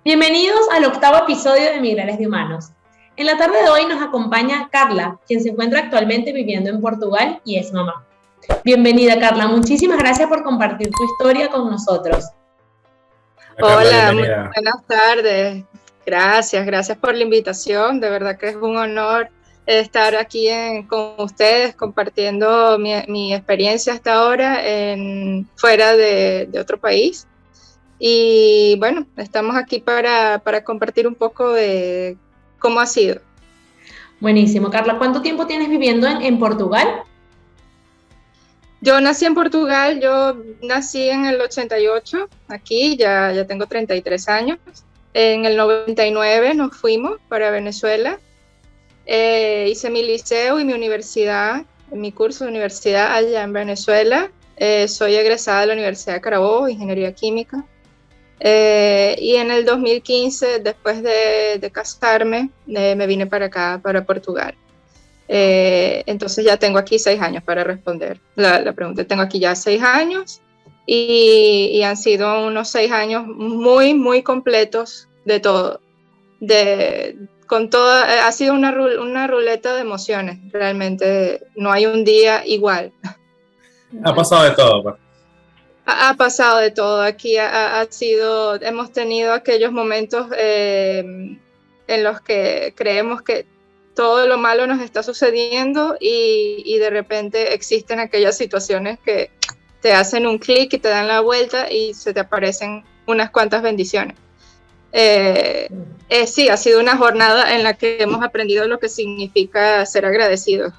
Bienvenidos al octavo episodio de Migrares de Humanos. En la tarde de hoy nos acompaña Carla, quien se encuentra actualmente viviendo en Portugal y es mamá. Bienvenida, Carla. Muchísimas gracias por compartir tu historia con nosotros. Hola, muy buenas tardes. Gracias por la invitación. De verdad que es un honor estar aquí con ustedes compartiendo mi experiencia hasta ahora fuera de otro país. Y bueno, estamos aquí para compartir un poco de cómo ha sido. Buenísimo. Carla, ¿cuánto tiempo tienes viviendo en Portugal? Yo nací en Portugal, yo nací en el 88, aquí ya tengo 33 años. En el 99 nos fuimos para Venezuela. Hice mi liceo y mi universidad, mi curso de universidad allá en Venezuela. Soy egresada de la Universidad de Carabobo, Ingeniería Química. Y en el 2015, después de casarme, me vine para acá, para Portugal. Entonces ya tengo aquí 6 años para responder la pregunta. Tengo aquí ya 6 años y han sido unos 6 años muy completos de todo. Ha sido una ruleta de emociones, realmente no hay un día igual. Ha pasado de todo, pues. Ha pasado de todo. Aquí hemos tenido aquellos momentos en los que creemos que todo lo malo nos está sucediendo y de repente existen aquellas situaciones que te hacen un clic y te dan la vuelta y se te aparecen unas cuantas bendiciones. Sí, ha sido una jornada en la que hemos aprendido lo que significa ser agradecidos.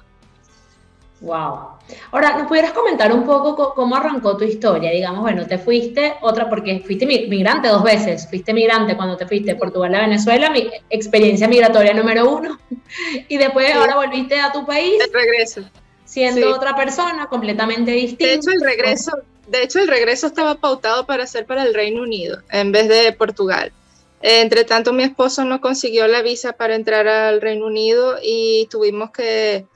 Wow. Ahora, ¿nos pudieras comentar un poco cómo arrancó tu historia? Digamos, bueno, te fuiste porque fuiste migrante 2 veces. Fuiste migrante cuando te fuiste de Portugal a Venezuela, mi experiencia migratoria número 1. Y después Sí. Ahora volviste a tu país. El regreso. Siendo otra persona completamente distinta. De hecho, el regreso estaba pautado para ser para el Reino Unido en vez de Portugal. Entre tanto, mi esposo no consiguió la visa para entrar al Reino Unido y tuvimos que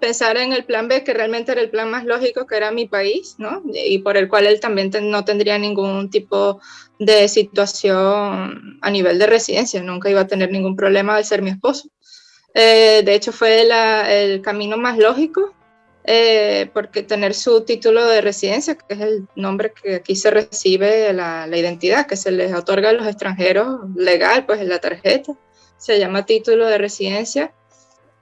pensar en el plan B, que realmente era el plan más lógico, que era mi país, ¿no? Y por el cual él también no tendría ningún tipo de situación a nivel de residencia, nunca iba a tener ningún problema de ser mi esposo. De hecho, fue el camino más lógico, porque tener su título de residencia, que es el nombre que aquí se recibe, la identidad que se les otorga a los extranjeros legal, pues en la tarjeta, se llama título de residencia.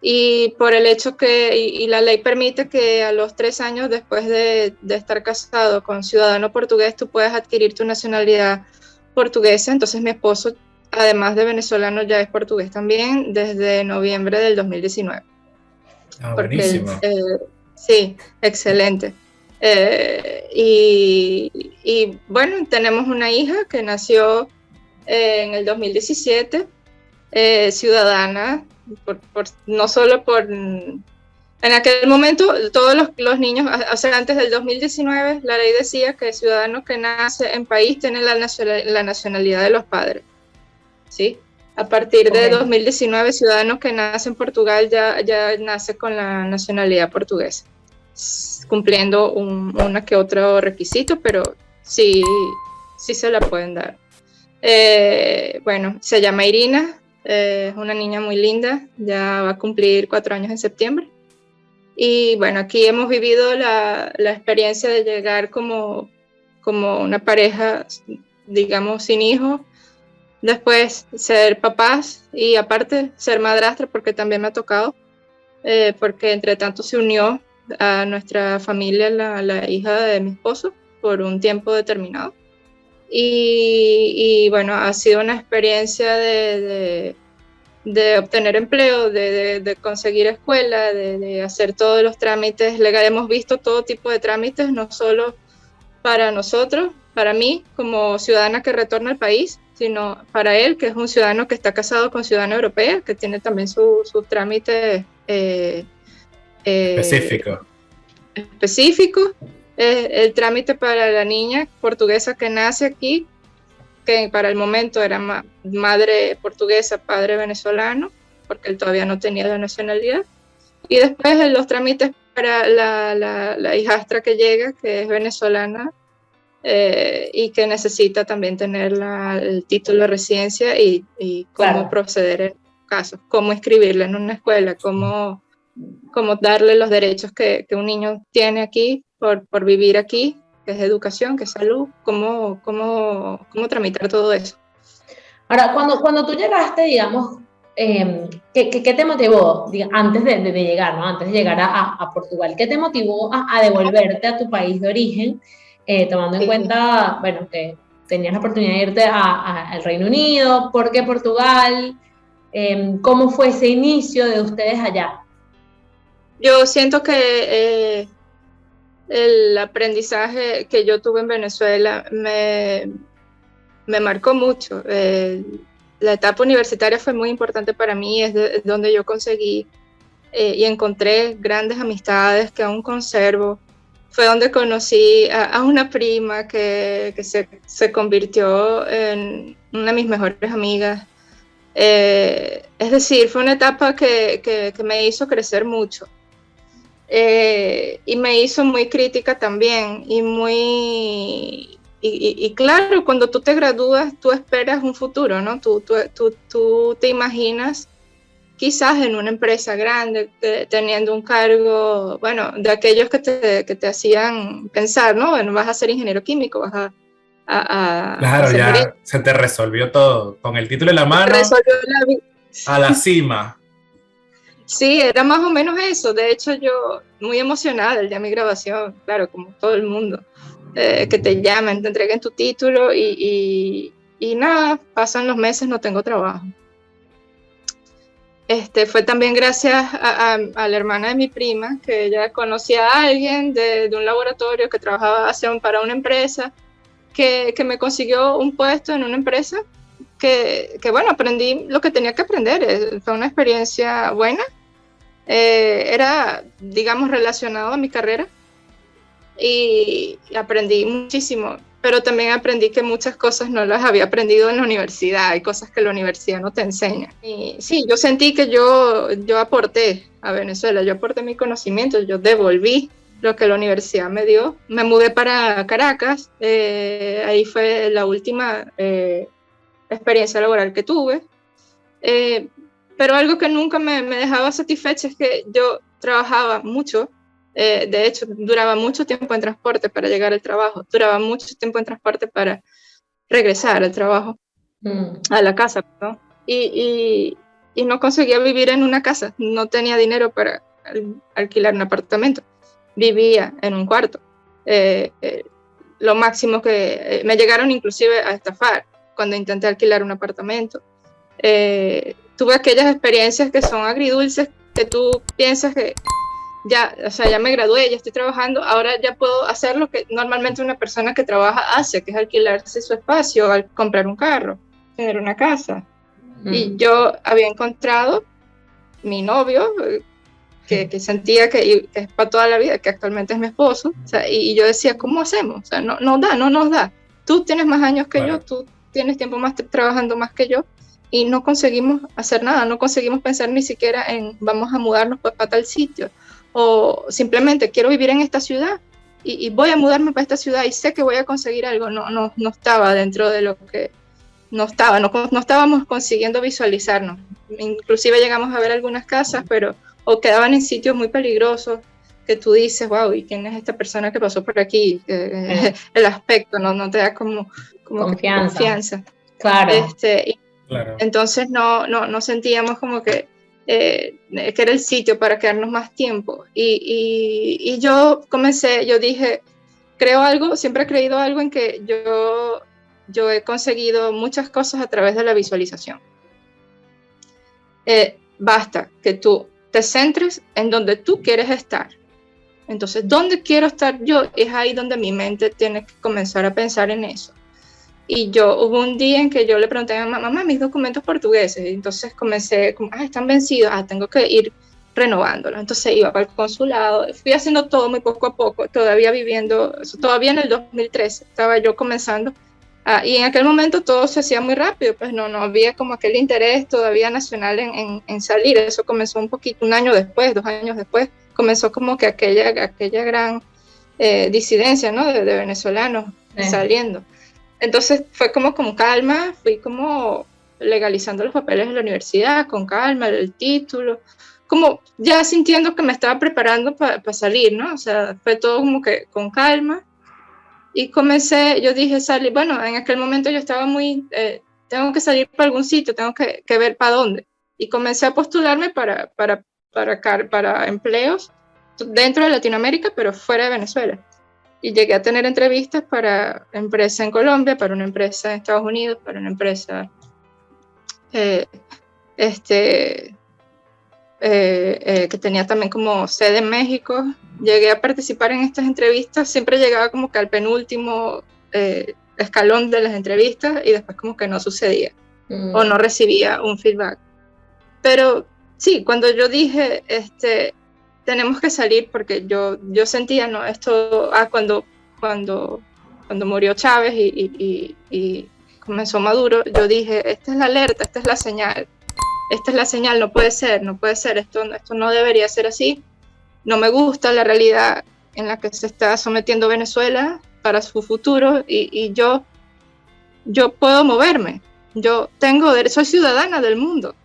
Y por el hecho y la ley permite que a los 3 años después de estar casado con ciudadano portugués, tú puedes adquirir tu nacionalidad portuguesa. Entonces mi esposo, además de venezolano, ya es portugués también desde noviembre del 2019. Buenísimo. Sí, excelente. Y bueno, tenemos una hija que nació en el 2017, ciudadana, no solo en aquel momento todos los niños, o sea, antes del 2019 la ley decía que el ciudadano que nace en país tiene la nacionalidad de los padres, ¿sí? A partir de 2019, ciudadanos que nacen en Portugal ya nace con la nacionalidad portuguesa, cumpliendo una que otro requisito, pero sí se la pueden dar. Bueno, se llama Irina, es una niña muy linda, ya va a cumplir 4 años en septiembre. Y bueno, aquí hemos vivido la experiencia de llegar como una pareja, digamos, sin hijos, después ser papás y aparte ser madrastra, porque también me ha tocado, porque entre tanto se unió a nuestra familia la hija de mi esposo por un tiempo determinado. Y bueno, ha sido una experiencia de obtener empleo, de conseguir escuela, de hacer todos los trámites legales. Hemos visto todo tipo de trámites, no solo para nosotros, para mí como ciudadana que retorna al país, sino para él, que es un ciudadano que está casado con ciudadana europea, que tiene también su trámite específico. El trámite para la niña portuguesa que nace aquí, que para el momento era madre portuguesa, padre venezolano, porque él todavía no tenía la nacionalidad. Y después los trámites para la hijastra que llega, que es venezolana, y que necesita también tener el título de residencia y cómo proceder en casos, cómo inscribirla en una escuela, cómo darle los derechos que un niño tiene aquí por vivir aquí, que es educación, que es salud, cómo tramitar todo eso. Ahora, cuando tú llegaste, digamos, ¿qué te motivó antes de llegar, ¿no? Antes de llegar a Portugal? ¿Qué te motivó a devolverte a tu país de origen, tomando en cuenta, bueno, que tenías la oportunidad de irte al Reino Unido? ¿Por qué Portugal? ¿Cómo fue ese inicio de ustedes allá? Yo siento que el aprendizaje que yo tuve en Venezuela me marcó mucho. La etapa universitaria fue muy importante para mí, es donde yo conseguí y encontré grandes amistades que aún conservo. Fue donde conocí a una prima que se convirtió en una de mis mejores amigas. Es decir, fue una etapa que me hizo crecer mucho. Y me hizo muy crítica también, y claro, cuando tú te gradúas, tú esperas un futuro, ¿no? Tú te imaginas quizás en una empresa grande, teniendo un cargo, bueno, de aquellos que te hacían pensar, ¿no? Bueno, vas a ser ingeniero químico, vas a claro, ya se te resolvió todo. Con el título en la mano, a la cima. Sí, era más o menos eso. De hecho, yo muy emocionada el día de mi grabación, claro, como todo el mundo, que te llamen, te entreguen tu título y nada, pasan los meses, no tengo trabajo. Fue también gracias a la hermana de mi prima, que ella conocía a alguien de un laboratorio que trabajaba para una empresa, que me consiguió un puesto en una empresa que bueno, aprendí lo que tenía que aprender. Fue una experiencia buena. Era, digamos, relacionado a mi carrera y aprendí muchísimo, pero también aprendí que muchas cosas no las había aprendido en la universidad, hay cosas que la universidad no te enseña. Y sí, yo sentí que yo aporté a Venezuela, yo aporté mi conocimiento, yo devolví lo que la universidad me dio. Me mudé para Caracas, ahí fue la última experiencia laboral que tuve. Pero algo que nunca me dejaba satisfecha es que yo trabajaba mucho, de hecho duraba mucho tiempo en transporte para llegar al trabajo, duraba mucho tiempo en transporte para regresar al trabajo, a la casa, ¿no? Y no conseguía vivir en una casa, no tenía dinero para alquilar un apartamento, vivía en un cuarto. Lo máximo que me llegaron inclusive a estafar cuando intenté alquilar un apartamento. Tuve aquellas experiencias que son agridulces, que tú piensas que ya me gradué, ya estoy trabajando, ahora ya puedo hacer lo que normalmente una persona que trabaja hace, que es alquilarse su espacio, comprar un carro, tener una casa. Y yo había encontrado mi novio, que sentía que es para toda la vida, que actualmente es mi esposo, y yo decía, ¿cómo hacemos? No nos da. Tú tienes más años que yo, tú tienes tiempo más trabajando más que yo, y no conseguimos hacer nada, no conseguimos pensar ni siquiera en vamos a mudarnos para tal sitio, o simplemente quiero vivir en esta ciudad y voy a mudarme para esta ciudad y sé que voy a conseguir algo. No estaba dentro de lo que no estábamos consiguiendo visualizarnos. Inclusive llegamos a ver algunas casas, pero o quedaban en sitios muy peligrosos que tú dices, wow, ¿y quién es esta persona que pasó por aquí? El aspecto no te da como confianza. Claro. Claro. Entonces no sentíamos como que era el sitio para quedarnos más tiempo. Y yo dije, creo algo, siempre he creído algo en que yo he conseguido muchas cosas a través de la visualización. Basta que tú te centres en donde tú quieres estar. Entonces, ¿dónde quiero estar yo? Es ahí donde mi mente tiene que comenzar a pensar en eso. Y hubo un día en que yo le pregunté a mi mamá, mis documentos portugueses, y entonces comencé, están vencidos, tengo que ir renovándolos. Entonces iba para el consulado, fui haciendo todo muy poco a poco, todavía en el 2013, estaba yo comenzando, y en aquel momento todo se hacía muy rápido, pues no había como aquel interés todavía nacional en salir. Eso comenzó un poquito, 1 año después, 2 años después, comenzó como que aquella gran disidencia, ¿no? de venezolanos saliendo. Entonces fue como con calma, fui como legalizando los papeles de la universidad, con calma, el título, como ya sintiendo que me estaba preparando para salir, ¿no? O sea, fue todo como que con calma. Y comencé, yo dije, salir, bueno, en aquel momento yo estaba muy, tengo que salir para algún sitio, tengo que ver para dónde. Y comencé a postularme para empleos dentro de Latinoamérica, pero fuera de Venezuela. Y llegué a tener entrevistas para empresa en Colombia, para una empresa en Estados Unidos, para una empresa que tenía también como sede en México. Llegué a participar en estas entrevistas, siempre llegaba como que al penúltimo escalón de las entrevistas y después como que no sucedía o no recibía un feedback. Pero sí, cuando yo dije, tenemos que salir, porque yo sentía, ¿no? Esto, cuando murió Chávez y comenzó Maduro, yo dije, esta es la alerta, esta es la señal. Esta es la señal, no puede ser, esto no debería ser así. No me gusta la realidad en la que se está sometiendo Venezuela para su futuro y yo puedo moverme. Soy ciudadana del mundo.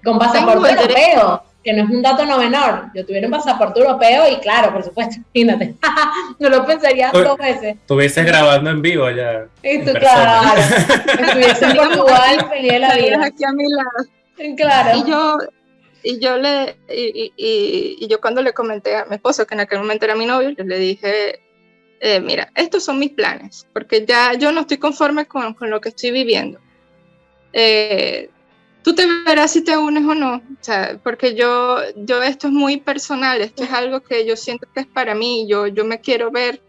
Con pasaporte europeo, que no es un dato no menor. Yo tuviera un pasaporte europeo y claro, por supuesto, imagínate, no lo pensaría 2 veces. Estuvieses grabando en vivo ya. Y tú, claro, estuviese en Portugal, feliz de la vida. Aquí a mi lado. Claro. Y yo cuando le comenté a mi esposo, que en aquel momento era mi novio, yo le dije, mira, estos son mis planes, porque ya yo no estoy conforme con lo que estoy viviendo. Tú te verás si te unes o no, o sea, porque yo esto es muy personal, esto es algo que yo siento que es para mí, yo me quiero ver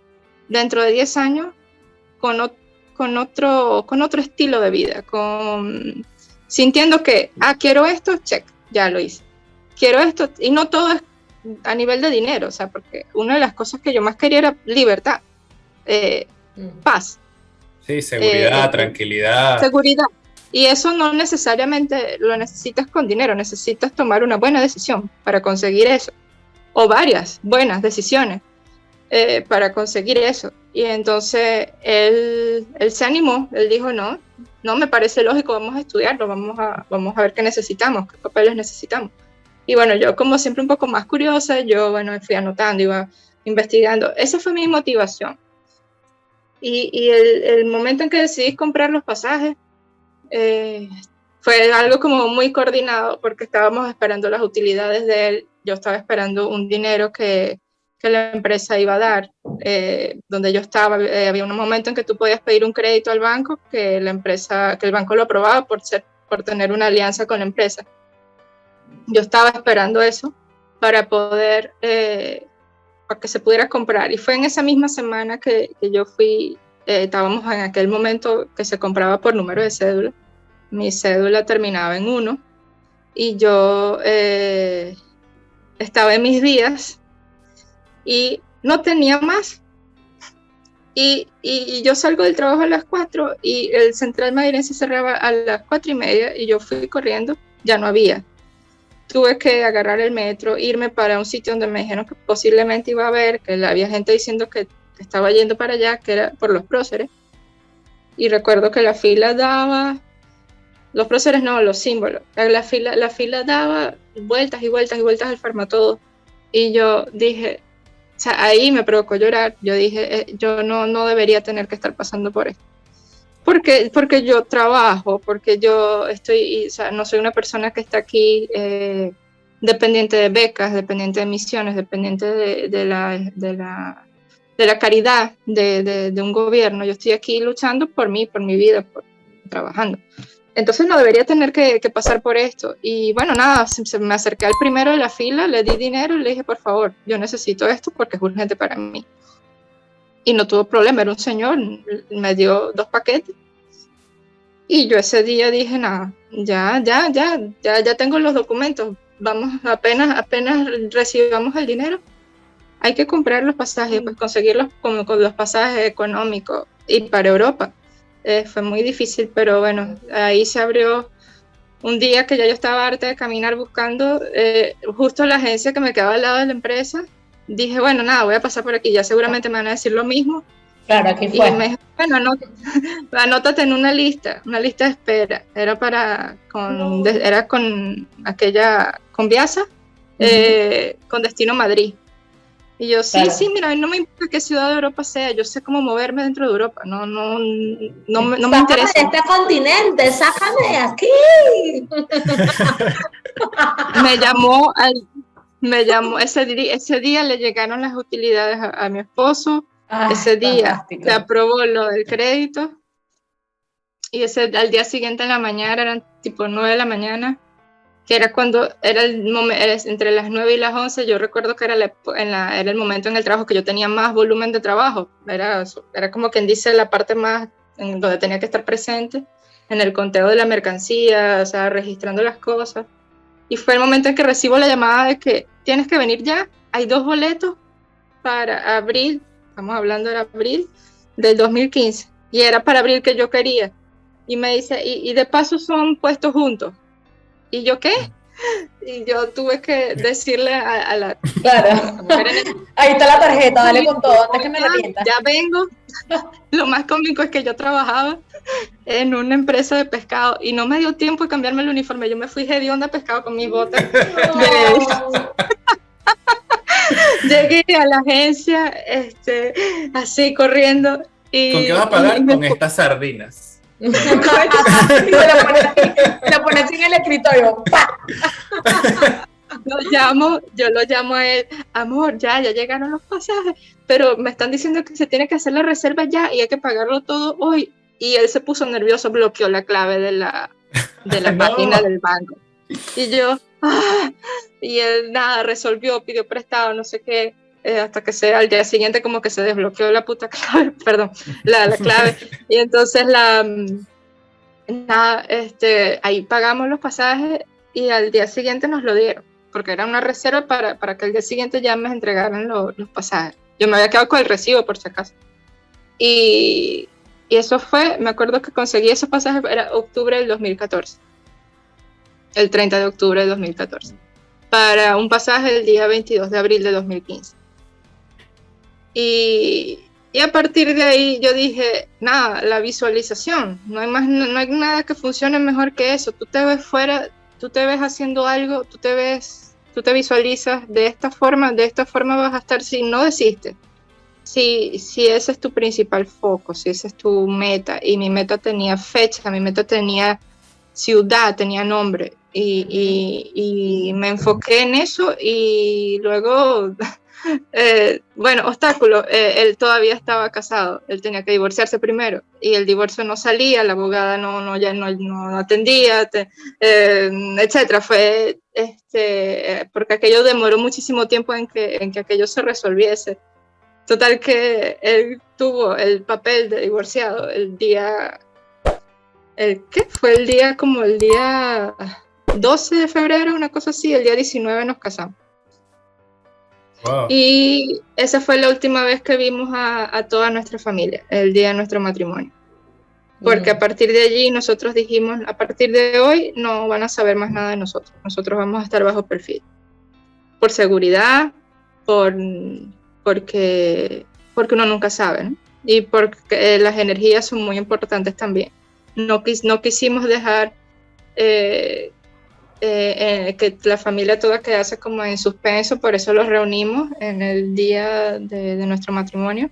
dentro de 10 años con otro estilo de vida, sintiendo que, quiero esto, check, ya lo hice. Quiero esto, y no todo es a nivel de dinero, o sea, porque una de las cosas que yo más quería era libertad, paz. Sí, seguridad, tranquilidad. Seguridad. Y eso no necesariamente lo necesitas con dinero, necesitas tomar una buena decisión para conseguir eso, o varias buenas decisiones para conseguir eso. Y entonces él se animó, él dijo, no me parece lógico, vamos a estudiarlo, vamos a ver qué necesitamos, qué papeles necesitamos. Y bueno, yo como siempre un poco más curiosa, yo fui anotando, iba investigando, esa fue mi motivación. Y el momento en que decidí comprar los pasajes, fue algo como muy coordinado, porque estábamos esperando las utilidades de él, yo estaba esperando un dinero que la empresa iba a dar, donde yo estaba, había un momento en que tú podías pedir un crédito al banco, que el banco lo aprobaba por tener una alianza con la empresa. Yo estaba esperando eso para poder, para que se pudiera comprar, y fue en esa misma semana que yo fui. Estábamos en aquel momento que se compraba por número de cédula. Mi cédula terminaba en 1 y yo estaba en mis días y no tenía más. Y yo salgo del trabajo a las 4 y el Central Madirense cerraba a las 4:30 y yo fui corriendo, ya no había. Tuve que agarrar el metro, irme para un sitio donde me dijeron que posiblemente iba a haber, que había gente diciendo que estaba yendo para allá, que era por los próceres, y recuerdo que la fila daba, los próceres no, los símbolos, la fila daba vueltas y vueltas y vueltas al Farmatodo, y yo dije, o sea, ahí me provocó llorar, yo dije, yo no debería tener que estar pasando por esto, porque yo trabajo, porque yo estoy, o sea, no soy una persona que está aquí dependiente de becas, dependiente de misiones, dependiente de la caridad de un gobierno. Yo estoy aquí luchando por mí, por mi vida, trabajando. Entonces no debería tener que pasar por esto. Y bueno, nada, me acerqué al primero de la fila, le di dinero y le dije, por favor, yo necesito esto porque es urgente para mí. Y no tuvo problema, era un señor, me dio 2 paquetes. Y yo ese día dije, nada, ya tengo los documentos, vamos, apenas recibamos el dinero, hay que comprar los pasajes, pues conseguirlos con los pasajes económicos y para Europa. Fue muy difícil, pero bueno, ahí se abrió un día que ya yo estaba harta de caminar buscando, justo la agencia que me quedaba al lado de la empresa, dije, bueno, nada, voy a pasar por aquí, ya seguramente me van a decir lo mismo, Claro, aquí fue. Y me dijo, bueno, anótate en una lista de espera. Era con Viasa, con destino Madrid. Y yo, Claro. sí, mira, no me importa qué ciudad de Europa sea, yo sé cómo moverme dentro de Europa, no me interesa. ¡Sácame de este continente, sácame de aquí! Me llamó, ese día le llegaron las utilidades a mi esposo, ese día fantástico. se aprobó lo del crédito, y al día siguiente en la mañana, eran tipo 9 de la mañana, que era cuando era entre las 9 y las 11, yo recuerdo que era el momento en el trabajo que yo tenía más volumen de trabajo, era como quien dice la parte más en donde tenía que estar presente, en el conteo de la mercancía, o sea, registrando las cosas, y fue el momento en que recibo la llamada de que tienes que venir ya, hay 2 boletos para abril, estamos hablando de abril del 2015, y era para abril que yo quería, y me dice, y de paso son puestos juntos. ¿Y yo qué? Y yo tuve que decirle a la... Claro. Ahí está la tarjeta, dale con todo, antes que me arrepienta. Ya vengo. Lo más cómico es que yo trabajaba en una empresa de pescado y no me dio tiempo de cambiarme el uniforme. Yo me fui hedionda a pescado con mis botas. Llegué a la agencia así corriendo. Y, ¿con qué vas a pagar? Con estas sardinas. La pones en el escritorio. Yo lo llamo a él, amor, ya llegaron los pasajes, pero me están diciendo que se tiene que hacer la reserva ya y hay que pagarlo todo hoy. Y él se puso nervioso, bloqueó la clave de la página del banco. Y yo, y él nada, resolvió, pidió prestado, no sé qué. Hasta que al día siguiente como que se desbloqueó la puta clave, perdón, la clave, y entonces ahí pagamos los pasajes y al día siguiente nos lo dieron, porque era una reserva para que al día siguiente ya me entregaran los pasajes. Yo me había quedado con el recibo por si acaso. Y eso fue, me acuerdo que conseguí esos pasajes, era octubre del 2014, el 30 de octubre del 2014, para un pasaje el día 22 de abril de 2015. Y a partir de ahí yo dije, nada, la visualización, no hay nada que funcione mejor que eso. Tú te ves fuera, tú te ves haciendo algo, tú te visualizas de esta forma vas a estar si no desistes. Si ese es tu principal foco, si esa es tu meta, y mi meta tenía fecha, mi meta tenía ciudad, tenía nombre, y me enfoqué en eso, y luego... obstáculo, él todavía estaba casado, él tenía que divorciarse primero y el divorcio no salía, la abogada no atendía, etcétera. Fue porque aquello demoró muchísimo tiempo en que aquello se resolviese. Total que él tuvo el papel de divorciado el día 12 de febrero, una cosa así, el día 19 nos casamos. Wow. Y esa fue la última vez que vimos a toda nuestra familia, el día de nuestro matrimonio. Porque a partir de allí nosotros dijimos, a partir de hoy no van a saber más nada de nosotros. Nosotros vamos a estar bajo perfil. Por seguridad, porque uno nunca sabe, ¿no? Y porque las energías son muy importantes también. No quisimos dejar... que la familia toda quedase como en suspenso, por eso los reunimos en el día de nuestro matrimonio,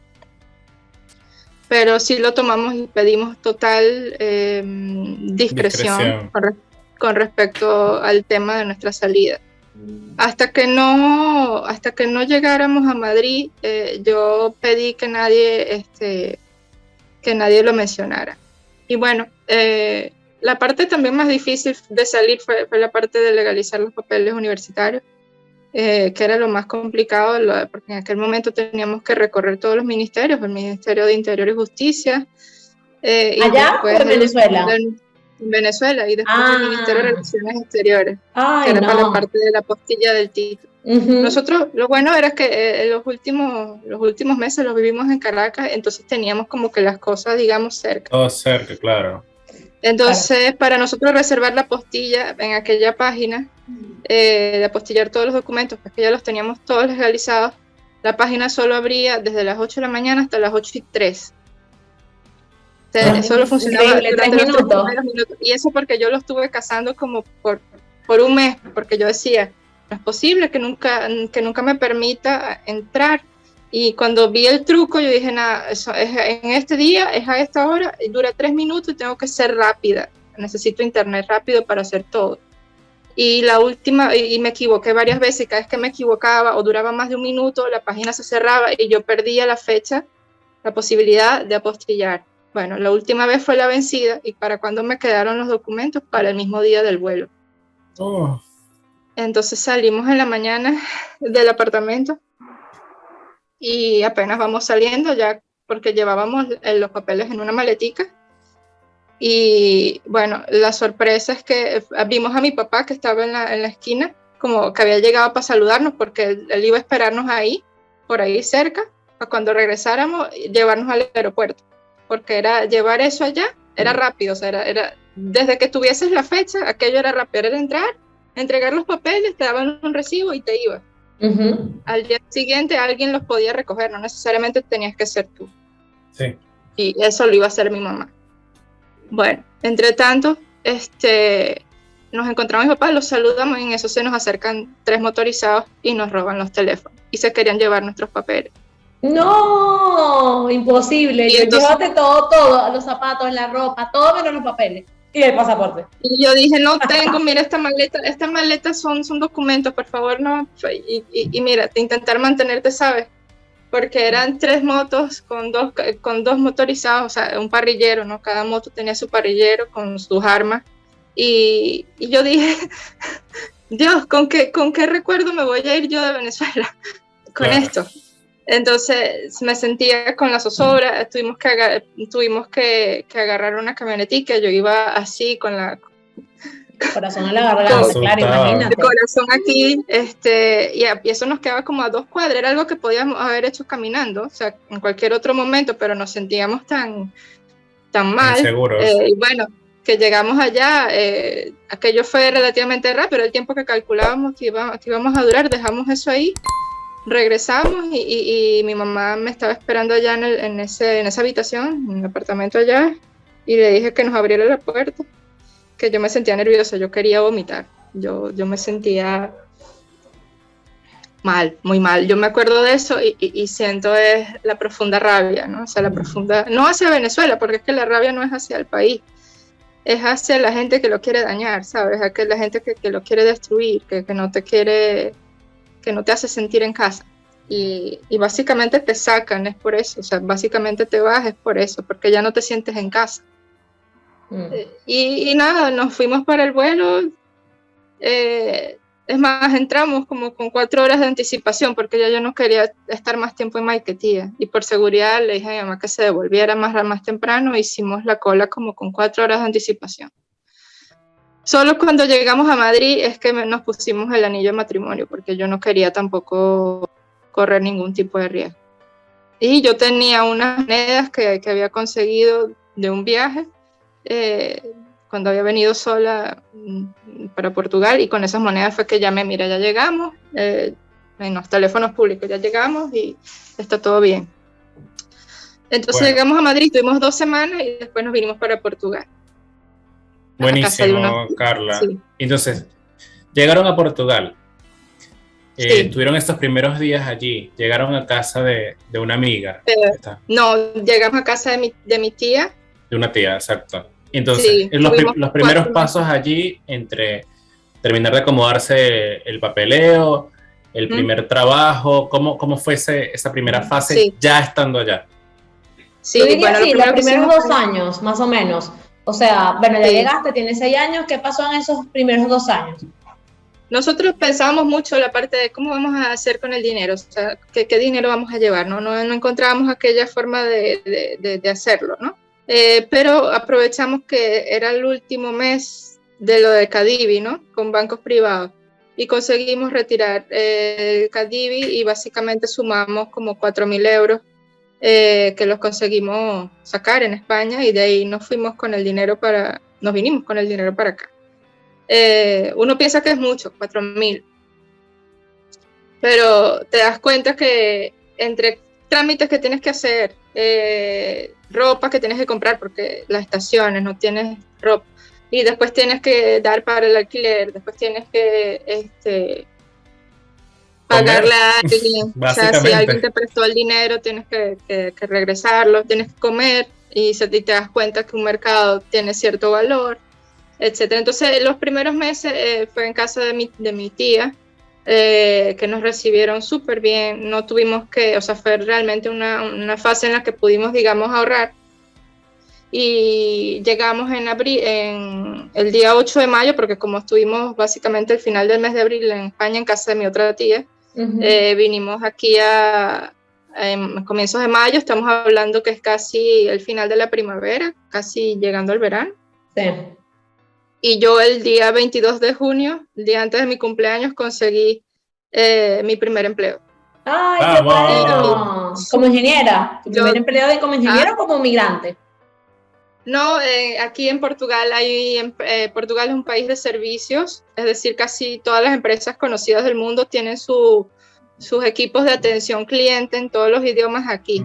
pero sí lo tomamos y pedimos total discreción con respecto al tema de nuestra salida. Hasta que no llegáramos a Madrid, yo pedí que nadie lo mencionara. Y bueno, la parte también más difícil de salir fue la parte de legalizar los papeles universitarios, que era lo más complicado, porque en aquel momento teníamos que recorrer todos los ministerios, el Ministerio de Interior y Justicia. ¿Allá o en Venezuela? En Venezuela, y después el Ministerio de Relaciones Exteriores, que era para la parte de la postilla del título. Nosotros, lo bueno era que los últimos meses los vivimos en Caracas, entonces teníamos como que las cosas, digamos, cerca. Todo cerca, claro. Entonces, para nosotros reservar la postilla en aquella página, de apostillar todos los documentos, porque ya los teníamos todos legalizados, la página solo abría desde las 8 de la mañana hasta las 8:03. Solo funcionaba durante 3 minutos. Minutos. Y eso porque yo lo estuve cazando como por un mes, porque yo decía, no es posible que nunca me permita entrar. Y cuando vi el truco, yo dije, nada, eso es, en este día, es a esta hora, dura 3 minutos y tengo que ser rápida. Necesito internet rápido para hacer todo. Y la última, y me equivoqué varias veces, y cada vez que me equivocaba o duraba más de un minuto, la página se cerraba y yo perdía la fecha, la posibilidad de apostillar. Bueno, la última vez fue la vencida, y para cuando me quedaron los documentos, para el mismo día del vuelo. Oh. Entonces salimos en la mañana del apartamento y apenas vamos saliendo ya, porque llevábamos los papeles en una maletica. Y bueno, la sorpresa es que vimos a mi papá que estaba en la esquina, como que había llegado para saludarnos, porque él iba a esperarnos ahí, por ahí cerca, para cuando regresáramos, llevarnos al aeropuerto, porque era llevar eso allá, era rápido, o sea, era desde que tuvieses la fecha, aquello era rápido, era entrar, entregar los papeles, te daban un recibo y te ibas. Al día siguiente alguien los podía recoger, no necesariamente tenías que ser tú. Sí. Y eso lo iba a hacer mi mamá. Bueno, entre tanto, nos encontramos mi papá, los saludamos y en eso se nos acercan 3 motorizados y nos roban los teléfonos y se querían llevar nuestros papeles. No, imposible. Y entonces, llévate todo, los zapatos, la ropa, todo menos los papeles y el pasaporte. Y yo dije, no tengo, mira esta maleta son documentos, por favor, no. Y mira, te intentar mantenerte, ¿sabes? Porque eran 3 motos con dos motorizados, o sea, un parrillero, ¿no? Cada moto tenía su parrillero con sus armas. Y yo dije, Dios, ¿con qué recuerdo me voy a ir yo de Venezuela con esto? Entonces me sentía con la zozobra, tuvimos que agarrar una camionetica, yo iba así con la... Corazón a la garganta, claro, imagínate. El corazón aquí, y eso nos quedaba como a 2 cuadras, era algo que podíamos haber hecho caminando, o sea, en cualquier otro momento, pero nos sentíamos tan mal. Inseguros. Y bueno, que llegamos allá, aquello fue relativamente rápido, el tiempo que calculábamos que íbamos a durar, dejamos eso ahí, regresamos y mi mamá me estaba esperando allá en esa habitación, en el apartamento allá, y le dije que nos abriera la puerta, que yo me sentía nerviosa, yo quería vomitar, yo me sentía mal, muy mal. Yo me acuerdo de eso y siento es la profunda rabia, ¿no? O sea, no hacia Venezuela, porque es que la rabia no es hacia el país, es hacia la gente que lo quiere dañar, ¿sabes? Hacia la gente que lo quiere destruir, que no te hace sentir en casa. Y básicamente te sacan, es por eso, o sea, básicamente te vas, es por eso, porque ya no te sientes en casa. Y nada, nos fuimos para el vuelo, es más, entramos como con 4 horas de anticipación, porque ya yo no quería estar más tiempo en Maiquetía, y por seguridad le dije a mi mamá que se devolviera más temprano, hicimos la cola como con 4 horas de anticipación. Solo cuando llegamos a Madrid es que nos pusimos el anillo de matrimonio, porque yo no quería tampoco correr ningún tipo de riesgo. Y yo tenía unas monedas que había conseguido de un viaje, cuando había venido sola para Portugal, y con esas monedas fue que llamé, mira, ya llegamos, en los teléfonos públicos ya llegamos y está todo bien. Entonces llegamos a Madrid, tuvimos 2 semanas y después nos vinimos para Portugal. Buenísimo, Carla. Sí. Entonces, llegaron a Portugal, sí. Tuvieron estos primeros días allí, llegaron a casa de una amiga. No, llegamos a casa de mi tía. De una tía, exacto. Entonces, sí, los primeros pasos allí, entre terminar de acomodarse el papeleo, el primer trabajo, ¿cómo fue esa primera fase ya estando allá? Sí, bueno, sí, los primeros 2 años, más o menos. O sea, bueno, ya llegaste, tienes 6 años, ¿qué pasó en esos primeros 2 años? Nosotros pensábamos mucho la parte de cómo vamos a hacer con el dinero, o sea, qué dinero vamos a llevar, no encontrábamos aquella forma de hacerlo, ¿no? Pero aprovechamos que era el último mes de lo de Cadivi, ¿no? Con bancos privados, y conseguimos retirar Cadivi y básicamente sumamos como 4.000 euros que los conseguimos sacar en España, y de ahí nos vinimos con el dinero para acá. Uno piensa que es mucho, 4.000, pero te das cuenta que entre trámites que tienes que hacer, ropa que tienes que comprar porque las estaciones no tienes ropa, y después tienes que dar para el alquiler, después tienes que pagarle a alguien, o sea, si alguien te prestó el dinero tienes que regresarlo, tienes que comer, y te das cuenta que un mercado tiene cierto valor, etcétera. Entonces los primeros meses fue en casa de mi tía, que nos recibieron súper bien, no tuvimos que, o sea, fue realmente una fase en la que pudimos, digamos, ahorrar, y llegamos en abril, en el día 8 de mayo, porque como estuvimos básicamente el final del mes de abril en España, en casa de mi otra tía, vinimos aquí a comienzos de mayo, estamos hablando que es casi el final de la primavera, casi llegando al verano. Sí. Y yo el día 22 de junio, el día antes de mi cumpleaños, conseguí mi primer empleo. ¡Ay, qué bueno! Como ingeniera. ¿Tu primer empleo como ingeniera o como migrante? No, aquí en Portugal Portugal es un país de servicios, es decir, casi todas las empresas conocidas del mundo tienen sus equipos de atención cliente en todos los idiomas aquí.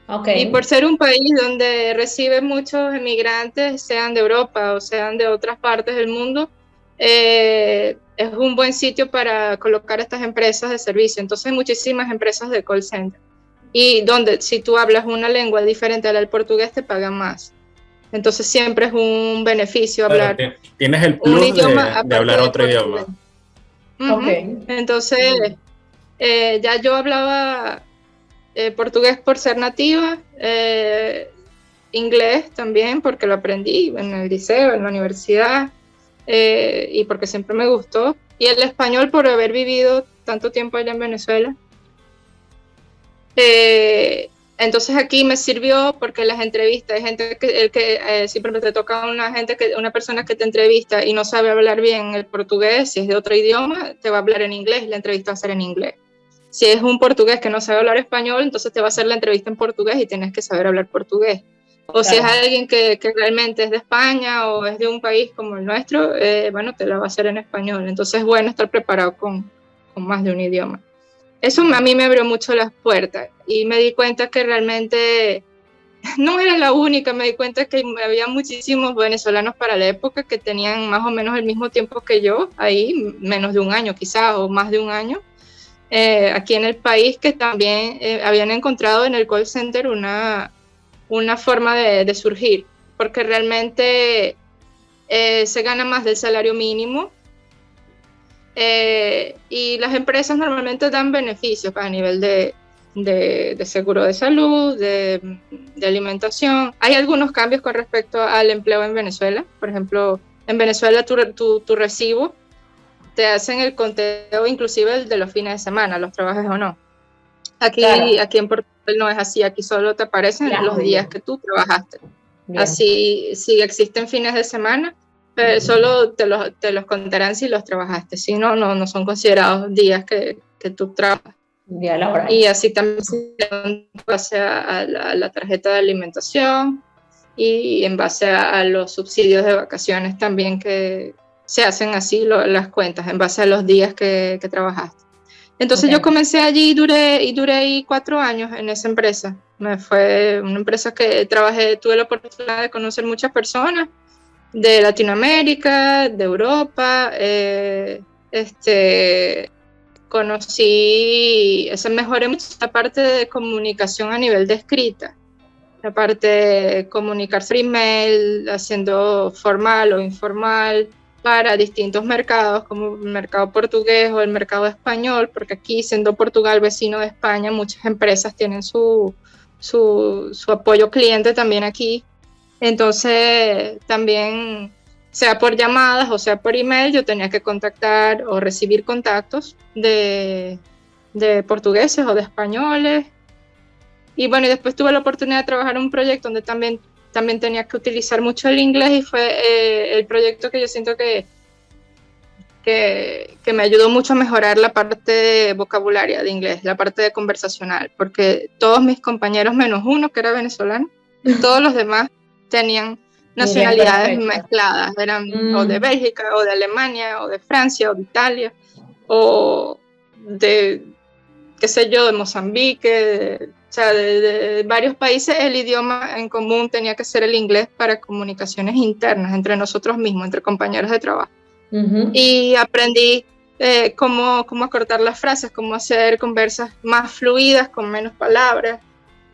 Okay. Y por ser un país donde recibe muchos emigrantes, sean de Europa o sean de otras partes del mundo, es un buen sitio para colocar estas empresas de servicio. Entonces hay muchísimas empresas de call center. Y donde si tú hablas una lengua diferente a la del portugués, te pagan más. Entonces siempre es un beneficio hablar. Claro, tienes el plus de hablar otro idioma. Okay. Entonces, ya yo hablaba portugués por ser nativa, inglés también porque lo aprendí en el liceo, en la universidad, y porque siempre me gustó, y el español por haber vivido tanto tiempo allá en Venezuela. Entonces aquí me sirvió porque las entrevistas, hay gente que siempre te toca una persona que te entrevista y no sabe hablar bien el portugués, si es de otro idioma, te va a hablar en inglés, la entrevista va a ser en inglés. Si es un portugués que no sabe hablar español, entonces te va a hacer la entrevista en portugués y tienes que saber hablar portugués. O claro. Si es alguien que realmente es de España o es de un país como el nuestro, bueno, te la va a hacer en español. Entonces es bueno estar preparado con más de un idioma. Eso a mí me abrió mucho las puertas y me di cuenta que realmente no era la única, me di cuenta que había muchísimos venezolanos para la época que tenían más o menos el mismo tiempo que yo, ahí menos de un año quizás o más de un año, aquí en el país, que también habían encontrado en el call center una forma de surgir, porque realmente se gana más del salario mínimo. Y las empresas normalmente dan beneficios a nivel de seguro de salud, de alimentación. Hay algunos cambios con respecto al empleo en Venezuela. Por ejemplo, en Venezuela tu recibo te hacen el conteo inclusive el de los fines de semana, los trabajes o no. Aquí en Portugal no es así, aquí solo te aparecen los días que tú trabajaste. Bien. Así, si existen fines de semana, solo te los contarán si los trabajaste, si no, no son considerados días que tú trabajas. Día laboral. Y así también en base a la tarjeta de alimentación y en base a los subsidios de vacaciones también, que se hacen así las cuentas en base a los días que trabajaste. Entonces yo comencé allí y duré ahí 4 años en esa empresa. Fue una empresa que tuve la oportunidad de conocer muchas personas de Latinoamérica, de Europa, mejoré mucho la parte de comunicación a nivel de escrita, la parte de comunicarse por email, haciendo formal o informal para distintos mercados, como el mercado portugués o el mercado español, porque aquí, siendo Portugal vecino de España, muchas empresas tienen su apoyo cliente también aquí. Entonces, también, sea por llamadas o sea por email, yo tenía que contactar o recibir contactos de portugueses o de españoles. Y bueno, y después tuve la oportunidad de trabajar en un proyecto donde también tenía que utilizar mucho el inglés, y fue el proyecto que yo siento que me ayudó mucho a mejorar la parte vocabularia de inglés, la parte de conversacional, porque todos mis compañeros, menos uno que era venezolano, todos los demás tenían nacionalidades mezcladas, eran o de Bélgica, o de Alemania, o de Francia, o de Italia, o de qué sé yo, de Mozambique, o sea, de varios países. El idioma en común tenía que ser el inglés para comunicaciones internas entre nosotros mismos, entre compañeros de trabajo. Y aprendí cómo acortar las frases, cómo hacer conversas más fluidas, con menos palabras.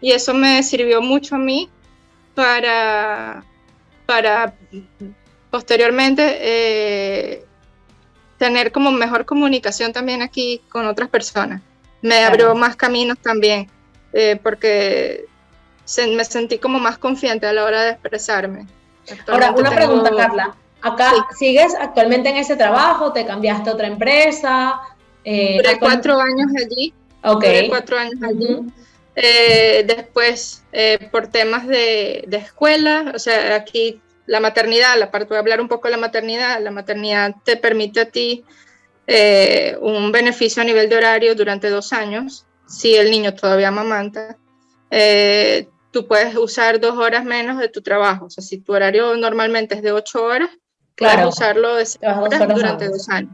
Y eso me sirvió mucho a mí para posteriormente tener como mejor comunicación también aquí con otras personas. Me abrió más caminos también, porque me sentí como más confiante a la hora de expresarme. Ahora, una pregunta, Carla. ¿Acá sigues actualmente en ese trabajo? ¿Te cambiaste a otra empresa? Duré 4 años allí. Duré 4 años allí. Después, por temas de escuela, o sea, aquí la maternidad, voy a hablar un poco de la maternidad te permite a ti un beneficio a nivel de horario durante 2 años, si el niño todavía amamanta. Tú puedes usar 2 horas menos de tu trabajo, o sea, si tu horario normalmente es de 8 horas, puedes usarlo de 6 horas durante 2 años.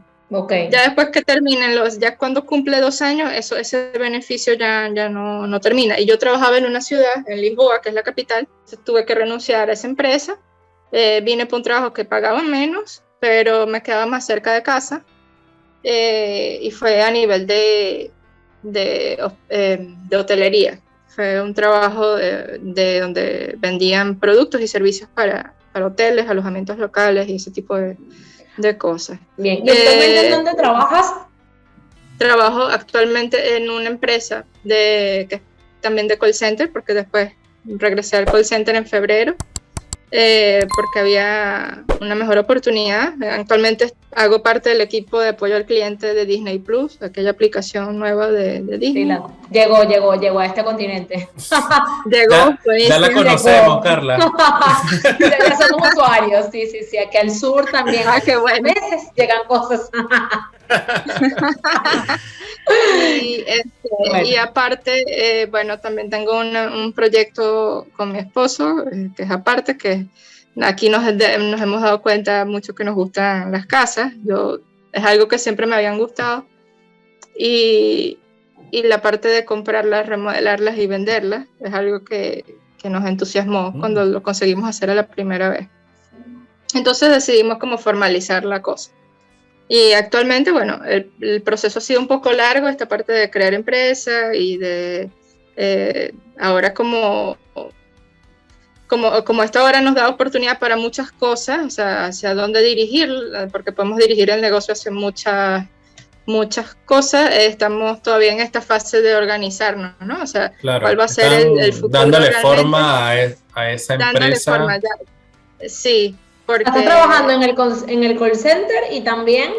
Ya después que terminen ya cuando cumple 2 años, ese beneficio ya no termina. Y yo trabajaba en una ciudad, en Lisboa, que es la capital, tuve que renunciar a esa empresa. Vine por un trabajo que pagaba menos, pero me quedaba más cerca de casa, y fue a nivel de hotelería. Fue un trabajo de donde vendían productos y servicios para hoteles, alojamientos locales y ese tipo de cosas. Bien, ¿y actualmente en dónde trabajas? Trabajo actualmente en una empresa que también de call center, porque después regresé al call center en febrero, porque había una mejor oportunidad. Actualmente hago parte del equipo de apoyo al cliente de Disney Plus, aquella aplicación nueva de Disney. Sí, llegó a este continente. Ya la conocemos, Carla. Ya somos usuarios, sí, aquí al sur también. Qué bueno. A veces llegan cosas. Y aparte, bueno, también tengo un proyecto con mi esposo, que es aparte, que aquí nos hemos dado cuenta mucho que nos gustan las casas. Es algo que siempre me habían gustado, y la parte de comprarlas, remodelarlas y venderlas es algo que nos entusiasmó cuando lo conseguimos hacer a la primera vez. Entonces decidimos como formalizar la cosa. Y actualmente, bueno, el proceso ha sido un poco largo, esta parte de crear empresa y de ahora como esta hora nos da oportunidad para muchas cosas, o sea, hacia dónde dirigir, porque podemos dirigir el negocio hacia muchas cosas. Estamos todavía en esta fase de organizarnos, ¿no? O sea, claro, ¿cuál va a ser el futuro? Dándole forma a esa empresa. Dándole forma, ya. Sí. Porque estás trabajando en el call center y también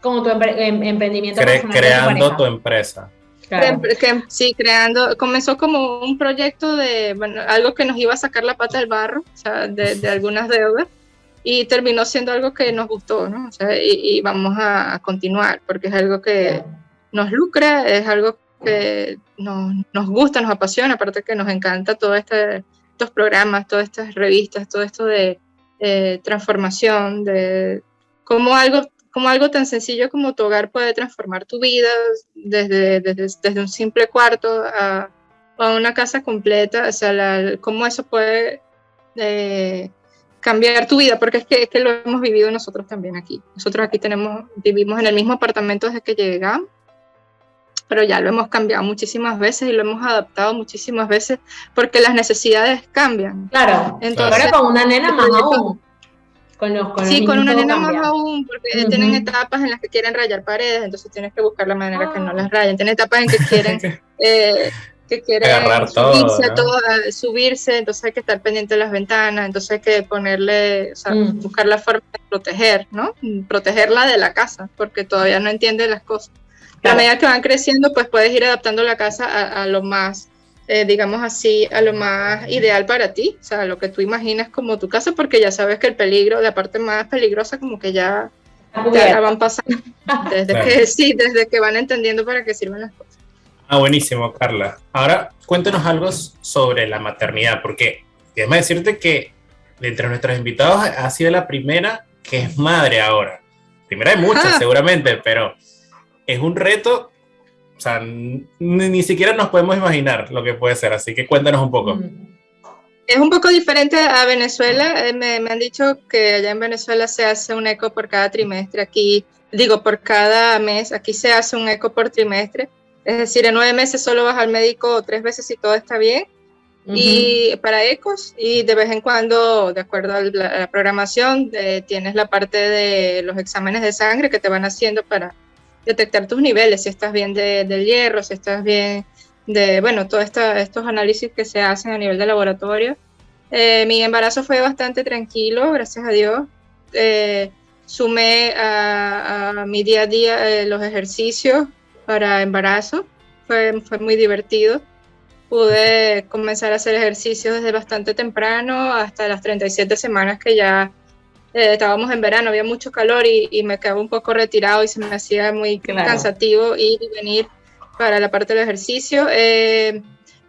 como tu emprendimiento personal. Creando tu empresa. Claro. Sí, comenzó como un proyecto de, bueno, algo que nos iba a sacar la pata del barro, o sea, de algunas deudas, y terminó siendo algo que nos gustó, ¿no? O sea, y vamos a continuar, porque es algo que nos lucra, es algo que nos gusta, nos apasiona, aparte que nos encanta todos estos programas, todas estas revistas, todo esto de transformación, de cómo algo tan sencillo como tu hogar puede transformar tu vida desde un simple cuarto a una casa completa, o sea, cómo eso puede cambiar tu vida, porque es que lo hemos vivido nosotros también aquí. Nosotros aquí vivimos en el mismo apartamento desde que llegamos, pero ya lo hemos cambiado muchísimas veces y lo hemos adaptado muchísimas veces porque las necesidades cambian. Claro, entonces, ahora con una nena más aún. Con una nena más aún, porque tienen etapas en las que quieren rayar paredes, entonces tienes que buscar la manera que no las rayen. Tienen etapas en que quieren agarrar subirse, entonces hay que estar pendiente de las ventanas, entonces hay que ponerle, o sea, buscar la forma de proteger, ¿no? Protegerla de la casa, porque todavía no entiende las cosas. Claro. A medida que van creciendo, pues puedes ir adaptando la casa a lo más, digamos así, a lo más ideal para ti, o sea, lo que tú imaginas como tu casa, porque ya sabes que el peligro, la parte más peligrosa, como que ya la van pasando, desde que van entendiendo para qué sirven las cosas. Buenísimo, Carla. Ahora, cuéntanos algo sobre la maternidad, porque déjame decirte que de entre nuestros invitados ha sido la primera que es madre ahora. Primera de muchas, seguramente, pero es un reto sea, ni siquiera nos podemos imaginar lo que puede ser, así que cuéntanos un poco. Es un poco diferente a Venezuela. Me han dicho que allá en Venezuela se hace un eco por cada trimestre. Aquí, por cada mes. Aquí se hace un eco por trimestre. Es decir, en 9 meses solo vas al médico 3 veces si todo está bien. Y para ecos, y de vez en cuando, de acuerdo a la programación, tienes la parte de los exámenes de sangre que te van haciendo para detectar tus niveles, si estás bien del hierro, si estás bien todos estos análisis que se hacen a nivel de laboratorio. Mi embarazo fue bastante tranquilo, gracias a Dios. Sumé a mi día a día los ejercicios para embarazo, fue muy divertido. Pude comenzar a hacer ejercicios desde bastante temprano hasta las 37 semanas que ya estábamos en verano, había mucho calor y me quedaba un poco retirado y se me hacía muy cansativo ir y venir para la parte del ejercicio.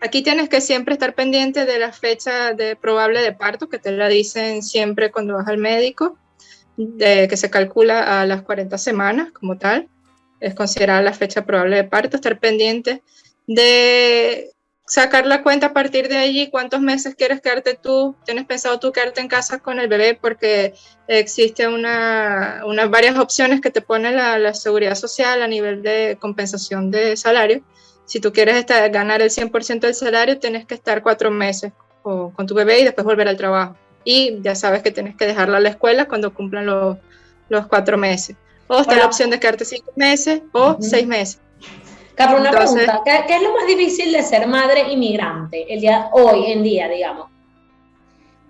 Aquí tienes que siempre estar pendiente de la fecha probable de parto, que te la dicen siempre cuando vas al médico, que se calcula a las 40 semanas como tal, es considerada la fecha probable de parto, estar pendiente de sacar la cuenta a partir de allí, cuántos meses quieres quedarte tú, tienes pensado tú quedarte en casa con el bebé, porque existe varias opciones que te pone la seguridad social a nivel de compensación de salario. Si tú quieres ganar el 100% del salario, tienes que estar 4 meses con tu bebé y después volver al trabajo. Y ya sabes que tienes que dejarla a la escuela cuando cumplan los 4 meses. O está la opción de quedarte 5 meses o 6 meses. Carlos, una pregunta, ¿qué es lo más difícil de ser madre inmigrante hoy en día, digamos?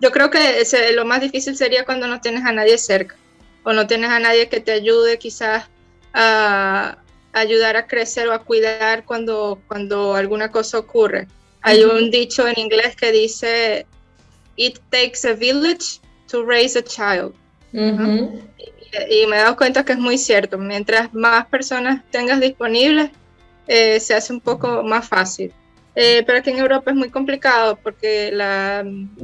Yo creo que lo más difícil sería cuando no tienes a nadie cerca, o no tienes a nadie que te ayude quizás a ayudar a crecer o a cuidar cuando alguna cosa ocurre. Hay un dicho en inglés que dice, "It takes a village to raise a child". Y me he dado cuenta que es muy cierto, mientras más personas tengas disponibles, se hace un poco más fácil. Pero aquí en Europa es muy complicado porque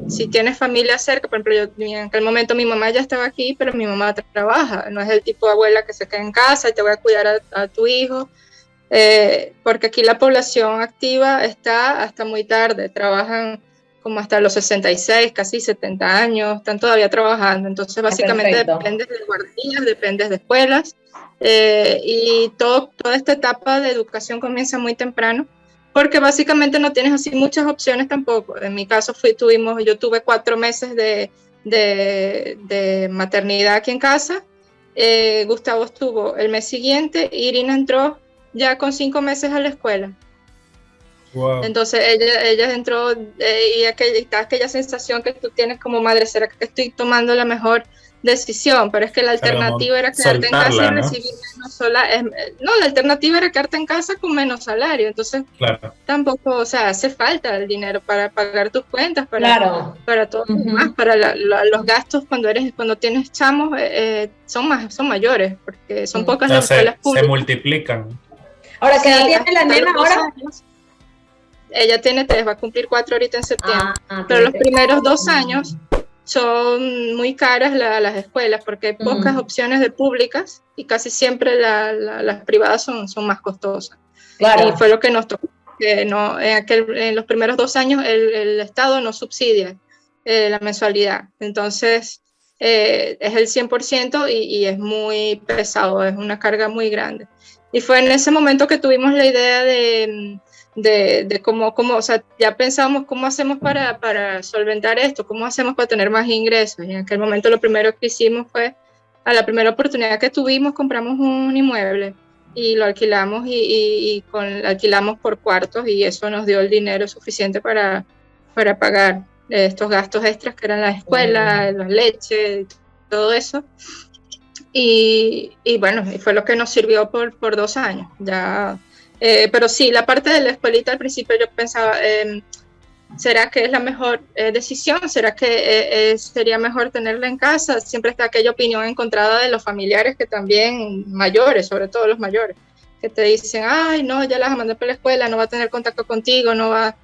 si tienes familia cerca, por ejemplo, en aquel momento mi mamá ya estaba aquí, pero mi mamá trabaja, no es el tipo de abuela que se queda en casa y te voy a cuidar a tu hijo, porque aquí la población activa está hasta muy tarde, trabajan como hasta los 66, casi 70 años, están todavía trabajando, entonces básicamente dependes de guarderías, dependes de escuelas. Y toda esta etapa de educación comienza muy temprano, porque básicamente no tienes así muchas opciones tampoco. En mi caso yo tuve 4 meses de maternidad aquí en casa, Gustavo estuvo el mes siguiente, Irina entró ya con 5 meses a la escuela. Wow. Entonces ella entró y está aquella sensación que tú tienes como madre, ¿será que estoy tomando la mejor decisión? Pero es que la alternativa era quedarte en casa y recibir menos la alternativa era quedarte en casa con menos salario, entonces tampoco, o sea, hace falta el dinero para pagar tus cuentas, para todo más, para los gastos cuando tienes chamos, son mayores, porque son pocas las escuelas públicas. Se multiplican. Ahora, ¿qué edad tiene la nena ahora? Ella tiene 3, va a cumplir 4 ahorita en septiembre, pero los primeros 2 años son muy caras las escuelas porque hay pocas opciones de públicas y casi siempre las privadas son más costosas. Claro. Y fue lo que nos tocó, que en los primeros 2 años el Estado no subsidia la mensualidad, entonces es el 100% y es muy pesado, es una carga muy grande. Y fue en ese momento que tuvimos la idea de cómo, o sea, ya pensamos cómo hacemos para solventar esto, cómo hacemos para tener más ingresos. Y en aquel momento lo primero que hicimos fue, a la primera oportunidad que tuvimos, compramos un inmueble y lo alquilamos alquilamos por cuartos y eso nos dio el dinero suficiente para pagar estos gastos extras que eran la escuela, la leche, todo eso. Y bueno, y fue lo que nos sirvió por 2 años. Ya. Pero sí, la parte de la escuelita al principio yo pensaba, ¿será que es la mejor decisión? ¿Será que sería mejor tenerla en casa? Siempre está aquella opinión encontrada de los familiares que también, mayores, sobre todo los mayores, que te dicen, ay, no, ya la vas a mandar para la escuela, no va a tener contacto contigo, no va...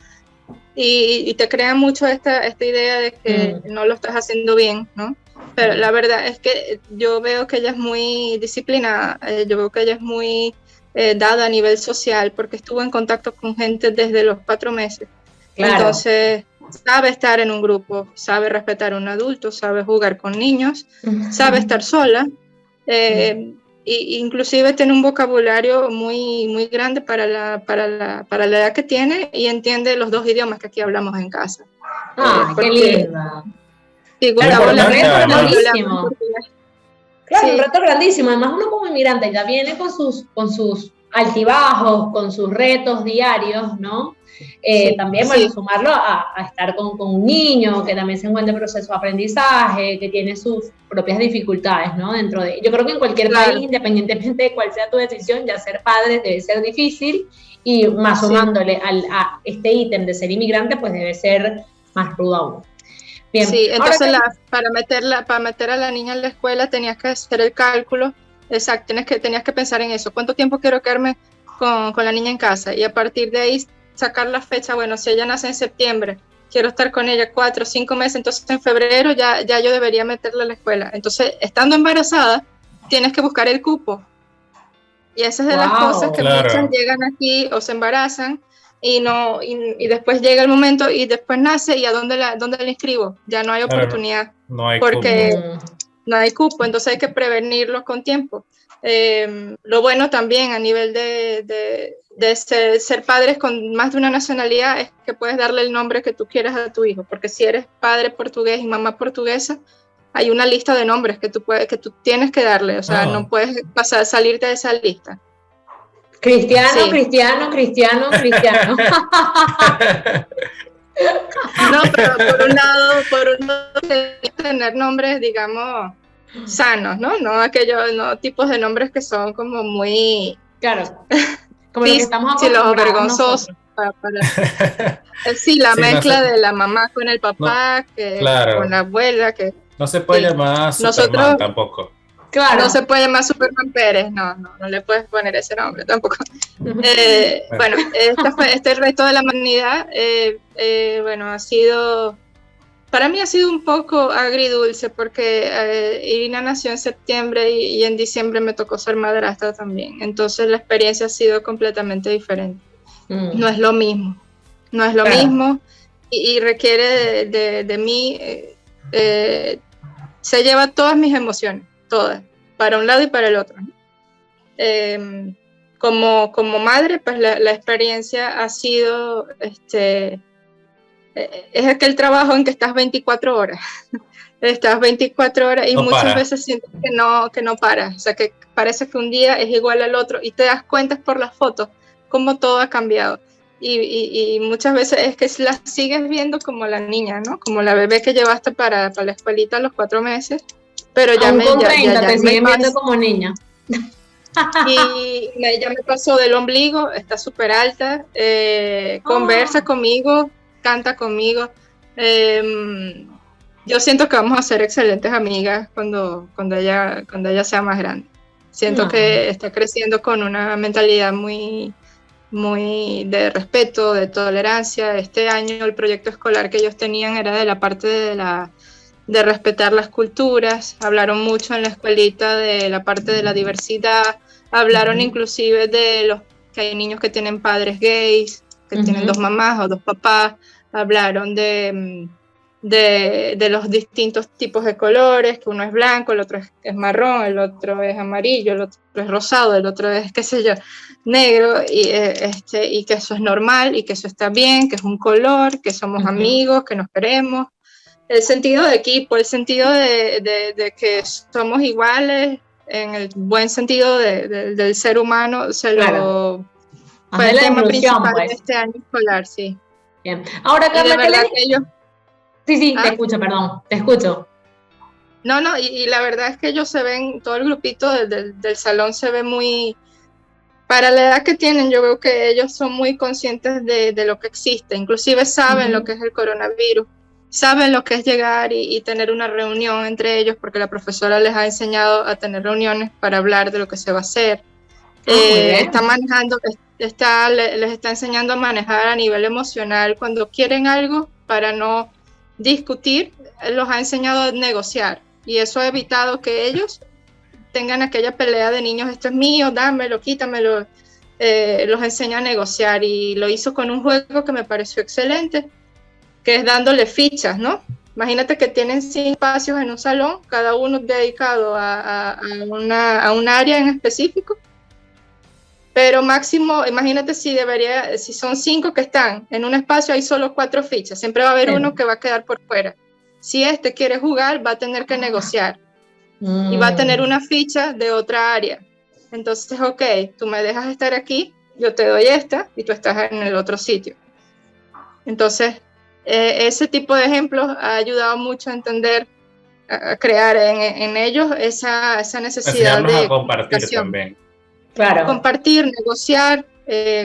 Y te crean mucho esta idea de que no lo estás haciendo bien, ¿no? Pero la verdad es que yo veo que ella es muy disciplinada, yo veo que ella es muy dada a nivel social, porque estuvo en contacto con gente desde los 4 meses. Claro. Entonces, sabe estar en un grupo, sabe respetar a un adulto, sabe jugar con niños, sabe estar sola, y inclusive tiene un vocabulario muy, muy grande para la edad que tiene, y entiende los 2 idiomas que aquí hablamos en casa. ¡Qué linda! Sí, Gustavo la grandísimo. Claro, sí. Un reto grandísimo. Además, uno como inmigrante ya viene con sus altibajos, con sus retos diarios, ¿no? También, bueno, sumarlo a estar con un niño que también se encuentra en proceso de aprendizaje, que tiene sus propias dificultades, ¿no? Dentro de, yo creo que en cualquier país, independientemente de cuál sea tu decisión, ya ser padre debe ser difícil, y más sumándole a este ítem de ser inmigrante, pues debe ser más rudo aún. Bien. Sí, entonces para meter a la niña en la escuela tenías que hacer el cálculo, exacto, tenías que pensar en eso, ¿cuánto tiempo quiero quedarme con la niña en casa? Y a partir de ahí sacar la fecha, bueno, si ella nace en septiembre, quiero estar con ella 4 o 5 meses, entonces en febrero ya yo debería meterla a la escuela. Entonces, estando embarazada, tienes que buscar el cupo. Y esa es de las cosas que muchas llegan aquí o se embarazan, y después llega el momento y después nace, y ¿a dónde la inscribo? Ya no hay oportunidad, no hay porque no hay cupo, entonces hay que prevenirlo con tiempo. Lo bueno también a nivel de ser padres con más de una nacionalidad es que puedes darle el nombre que tú quieras a tu hijo, porque si eres padre portugués y mamá portuguesa, hay una lista de nombres que tú tienes que darle, o sea, no puedes salirte de esa lista. Cristiano. No, pero por un lado tener nombres, digamos, sanos, ¿no? No aquellos tipos de nombres que son como muy... Claro, como lo que estamos acostumbrados los vergonzosos. Sí, la mezcla de la mamá con el papá, con la abuela, que... No se puede llamar Superman tampoco. Claro. No se puede llamar Superman Pérez, no le puedes poner ese nombre tampoco. Bueno, este reto de la humanidad, bueno, para mí ha sido un poco agridulce, porque Irina nació en septiembre y en diciembre me tocó ser madrastra también, entonces la experiencia ha sido completamente diferente. No es lo mismo, mismo, y requiere de mí, se lleva todas mis emociones, todas, para un lado y para el otro. Como madre, pues la experiencia ha sido, es aquel trabajo en que estás 24 horas. Estás 24 horas y muchas veces sientes que no paras. O sea, que parece que un día es igual al otro y te das cuenta por las fotos cómo todo ha cambiado. Y muchas veces es que la sigues viendo como la niña, ¿no? Como la bebé que llevaste para la escuelita a los 4 meses. Pero ya te siguen viendo como niña. Y ella me pasó del ombligo, está súper alta, conversa conmigo, canta conmigo. Yo siento que vamos a ser excelentes amigas cuando ella sea más grande. Siento que está creciendo con una mentalidad muy, muy de respeto, de tolerancia. Este año el proyecto escolar que ellos tenían era de la parte de respetar las culturas. Hablaron mucho en la escuelita de la parte de la diversidad, hablaron inclusive de que hay niños que tienen padres gays, que tienen 2 mamás o 2 papás, hablaron de los distintos tipos de colores, que uno es blanco, el otro es marrón, el otro es amarillo, el otro es rosado, el otro es, qué sé yo, negro, y que eso es normal, y que eso está bien, que es un color, que somos amigos, que nos queremos. El sentido de equipo, el sentido de que somos iguales, en el buen sentido del ser humano, fue el tema principal de este año escolar, sí. Bien. Ahora, Carla, Sí, te escucho, perdón, te escucho. No, y la verdad es que ellos se ven, todo el grupito del salón se ve muy... Para la edad que tienen, yo veo que ellos son muy conscientes de lo que existe, inclusive saben lo que es el coronavirus, saben lo que es llegar y tener una reunión entre ellos, porque la profesora les ha enseñado a tener reuniones para hablar de lo que se va a hacer. Está manejando, les está enseñando a manejar a nivel emocional cuando quieren algo, para no discutir, los ha enseñado a negociar, y eso ha evitado que ellos tengan aquella pelea de niños, esto es mío, dámelo, quítamelo. los enseña a negociar, y lo hizo con un juego que me pareció excelente, que es dándole fichas, ¿no? Imagínate que tienen 5 espacios en un salón, cada uno dedicado a un área en específico, pero máximo, imagínate si son 5 que están en un espacio, hay solo 4 fichas, siempre va a haber uno que va a quedar por fuera. Si este quiere jugar, va a tener que negociar y va a tener una ficha de otra área. Entonces, ok, tú me dejas estar aquí, yo te doy esta y tú estás en el otro sitio. Entonces, ese tipo de ejemplos ha ayudado mucho a entender, a crear en ellos esa necesidad de compartir también. Claro. Compartir, negociar,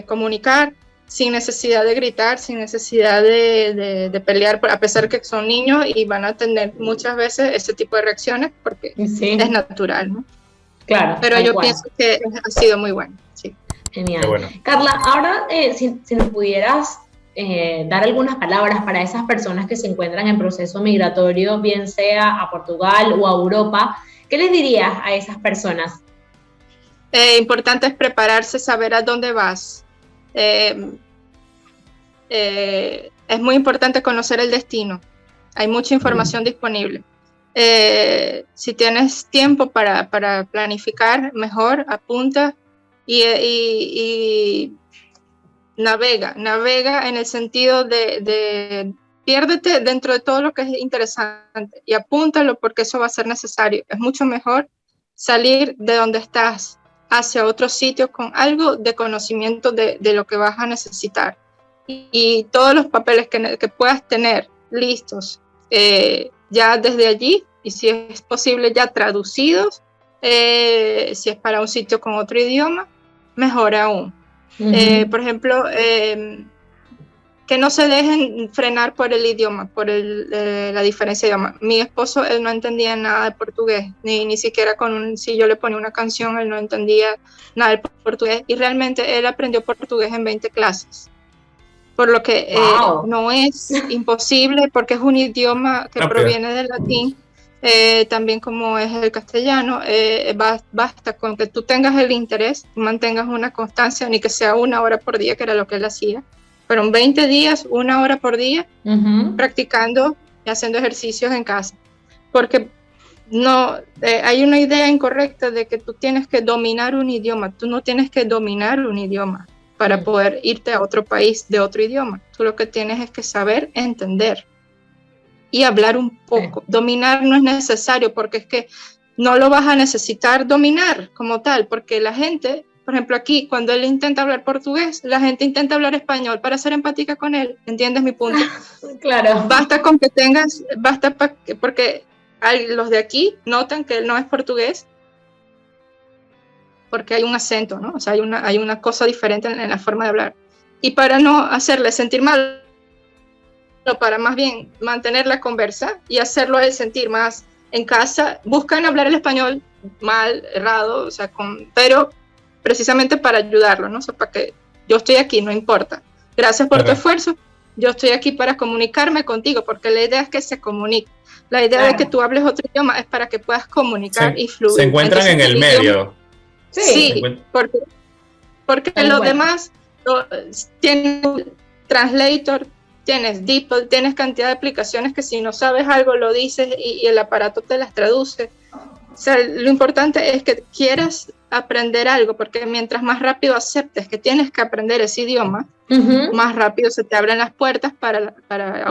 comunicar, sin necesidad de gritar, sin necesidad de pelear, a pesar que son niños y van a tener muchas veces ese tipo de reacciones porque es natural, ¿no? Claro. Pero yo pienso que ha sido muy bueno. Sí. Genial. Bueno. Carla, ahora si nos pudieras dar algunas palabras para esas personas que se encuentran en proceso migratorio, bien sea a Portugal o a Europa, ¿qué les dirías a esas personas? Importante es prepararse, saber a dónde vas. Es muy importante conocer el destino. Hay mucha información disponible. Si tienes tiempo para planificar, mejor, apunta y navega en el sentido de piérdete dentro de todo lo que es interesante y apúntalo, porque eso va a ser necesario. Es mucho mejor salir de donde estás hacia otro sitio con algo de conocimiento de lo que vas a necesitar, y todos los papeles que puedas tener listos ya desde allí, y si es posible ya traducidos, si es para un sitio con otro idioma, mejor aún. Por ejemplo, que no se dejen frenar por el idioma, por la diferencia de idioma. Mi esposo, él no entendía nada de portugués, ni siquiera si yo le ponía una canción, él no entendía nada de portugués, y realmente él aprendió portugués en 20 clases. Por lo que no es imposible, porque es un idioma que proviene del latín, también como es el castellano. Basta con que tú tengas el interés, mantengas una constancia, ni que sea 1 hora por día, que era lo que él hacía. Fueron 20 días, 1 hora por día, practicando y haciendo ejercicios en casa. Porque hay una idea incorrecta de que tú tienes que dominar un idioma. Tú no tienes que dominar un idioma para poder irte a otro país de otro idioma. Tú lo que tienes es que saber entender y hablar un poco. Dominar no es necesario, porque es que no lo vas a necesitar dominar como tal, porque la gente, por ejemplo aquí, cuando él intenta hablar portugués, la gente intenta hablar español para ser empática con él. ¿Entiendes mi punto? Claro. Basta con que tengas, porque los de aquí notan que él no es portugués, porque hay un acento, ¿no? O sea, hay una cosa diferente en la forma de hablar. Y para no hacerle sentir mal, para más bien mantener la conversa y hacerlo a él sentir más en casa, buscan hablar el español mal, errado, o sea, pero precisamente para ayudarlo, ¿no? O sea, para que yo estoy aquí, no importa. Gracias por tu esfuerzo, yo estoy aquí para comunicarme contigo, porque la idea es que se comunique. La idea de que tú hables otro idioma es para que puedas comunicar y fluir. Se encuentran en el medio. Sí, porque los demás tienen translator, tienes DeepL, tienes cantidad de aplicaciones que si no sabes algo lo dices y el aparato te las traduce. O sea, lo importante es que quieras aprender algo, porque mientras más rápido aceptes que tienes que aprender ese idioma, más rápido se te abren las puertas para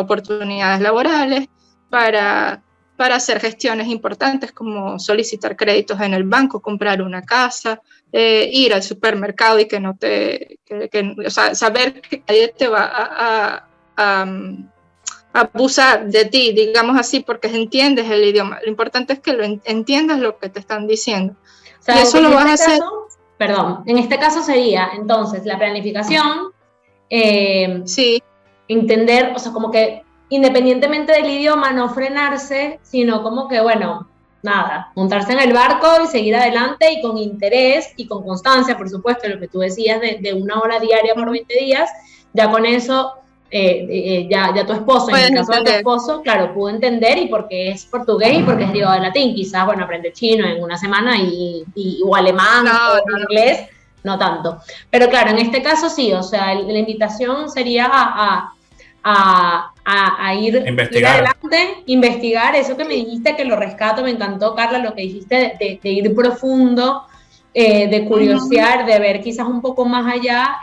oportunidades laborales, para hacer gestiones importantes como solicitar créditos en el banco, comprar una casa, ir al supermercado y que no o sea, saber que nadie te va a abusar de ti, digamos así, porque entiendes el idioma. Lo importante es que entiendas lo que te están diciendo. O sea, y eso lo vas a hacer. Perdón, en este caso sería entonces la planificación, entender, o sea, como que independientemente del idioma, no frenarse, sino como que, bueno, nada, montarse en el barco y seguir adelante, y con interés y con constancia, por supuesto, lo que tú decías de 1 hora diaria por 20 días, ya con eso, ya tu esposo, en el caso de tu esposo, claro, pudo entender, y porque es portugués y porque es derivado de latín, quizás, bueno, aprende chino en 1 semana o alemán o inglés, no tanto. Pero claro, en este caso sí, o sea, la invitación sería a ir adelante, investigar eso que me dijiste, que lo rescato, me encantó, Carla, lo que dijiste de ir profundo, de curiosear, de ver quizás un poco más allá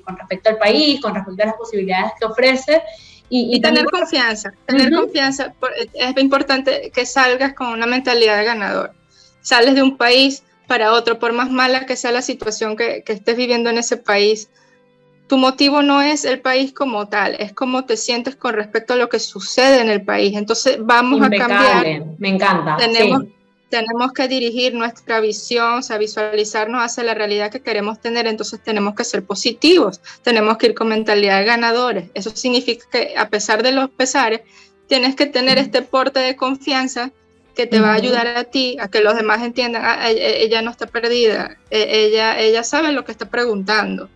con respecto al país, con respecto a las posibilidades que ofrece. Y tener confianza, es importante que salgas con una mentalidad de ganador. Sales de un país para otro, por más mala que sea la situación que estés viviendo en ese país, tu motivo no es el país como tal, es cómo te sientes con respecto a lo que sucede en el país. Entonces vamos a cambiar. Me encanta. Tenemos que dirigir nuestra visión, o sea, visualizarnos hacia la realidad que queremos tener, entonces tenemos que ser positivos, tenemos que ir con mentalidad de ganadores. Eso significa que a pesar de los pesares, tienes que tener este porte de confianza que te va a ayudar a ti, a que los demás entiendan, ella no está perdida, ella sabe lo que está preguntando.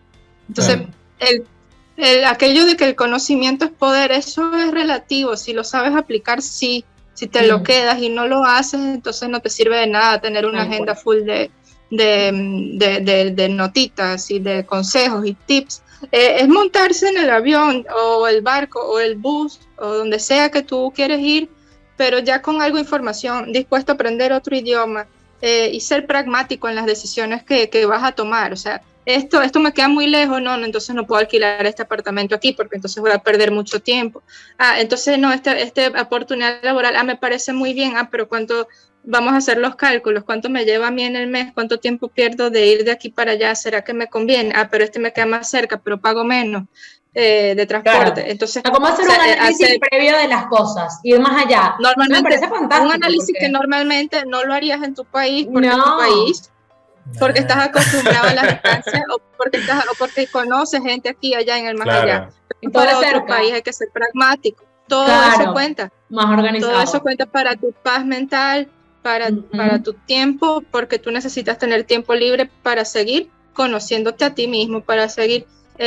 Entonces, aquello de que el conocimiento es poder, eso es relativo, si lo sabes aplicar, sí. Si te lo quedas y no lo haces, entonces no te sirve de nada tener una agenda full de notitas y de consejos y tips. Es montarse en el avión o el barco o el bus o donde sea que tú quieres ir, pero ya con algo de información, dispuesto a aprender otro idioma y ser pragmático en las decisiones que vas a tomar. O sea, esto me queda muy lejos, no, entonces no puedo alquilar este apartamento aquí porque entonces voy a perder mucho tiempo. Entonces no, esta oportunidad laboral, me parece muy bien, pero ¿cuánto vamos a hacer los cálculos? ¿Cuánto me lleva a mí en el mes? ¿Cuánto tiempo pierdo de ir de aquí para allá? ¿Será que me conviene? Pero este me queda más cerca, pero pago menos de transporte. Claro. Entonces, ¿cómo hacer un análisis previo de las cosas? Ir más allá. Normalmente, me parece fantástico. Un análisis que normalmente no lo harías en tu país, porque en tu país... porque estás acostumbrado a la distancia o porque conoces gente aquí allá en el más allá. Para otro país hay que ser pragmático. Todo eso cuenta. Más organizado. Todo eso cuenta para tu paz mental, para tu tiempo, porque tú necesitas tener tiempo libre para seguir conociéndote a ti mismo, para seguir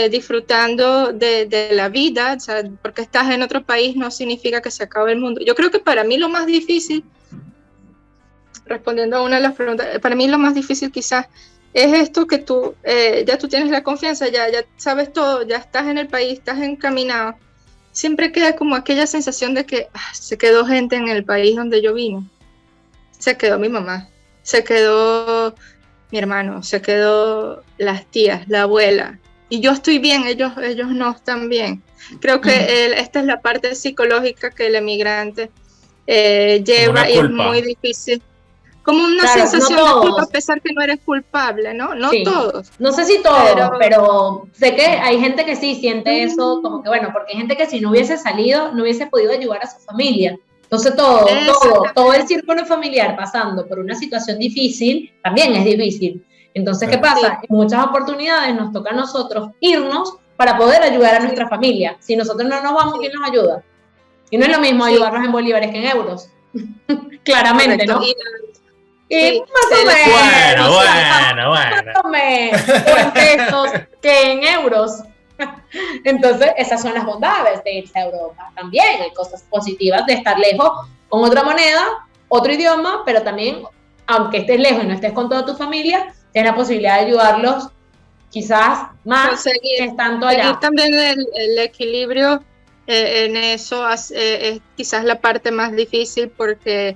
disfrutando de la vida. O sea, porque estás en otro país no significa que se acabe el mundo. Yo creo que para mí lo más difícil, respondiendo a una de las preguntas, para mí lo más difícil quizás es esto que tú, ya tú tienes la confianza, ya sabes todo, ya estás en el país, estás encaminado. Siempre queda como aquella sensación de que se quedó gente en el país donde yo vine. Se quedó mi mamá, se quedó mi hermano, se quedó las tías, la abuela. Y yo estoy bien, ellos no están bien. Creo que esta es la parte psicológica que el emigrante lleva y es muy difícil. Como una sensación de culpa, a pesar que no eres culpable, ¿no? No todos. No sé si todos, pero sé que hay gente que sí siente eso, como que bueno, porque hay gente que si no hubiese salido, no hubiese podido ayudar a su familia. Entonces todo el círculo familiar pasando por una situación difícil, también es difícil. Entonces, ¿qué pasa? En muchas oportunidades nos toca a nosotros irnos para poder ayudar a nuestra familia. Si nosotros no nos vamos, ¿quién nos ayuda? Y no es lo mismo ayudarnos en bolívares que en euros. Claramente, correcto. ¿no? Y más o menos. Bueno. Más o menos en pesos que en euros. Entonces, esas son las bondades de irse a Europa. También hay cosas positivas de estar lejos con otra moneda, otro idioma, pero también, aunque estés lejos y no estés con toda tu familia, tienes la posibilidad de ayudarlos quizás más conseguir, estando allá. Conseguir también el equilibrio en eso es quizás la parte más difícil porque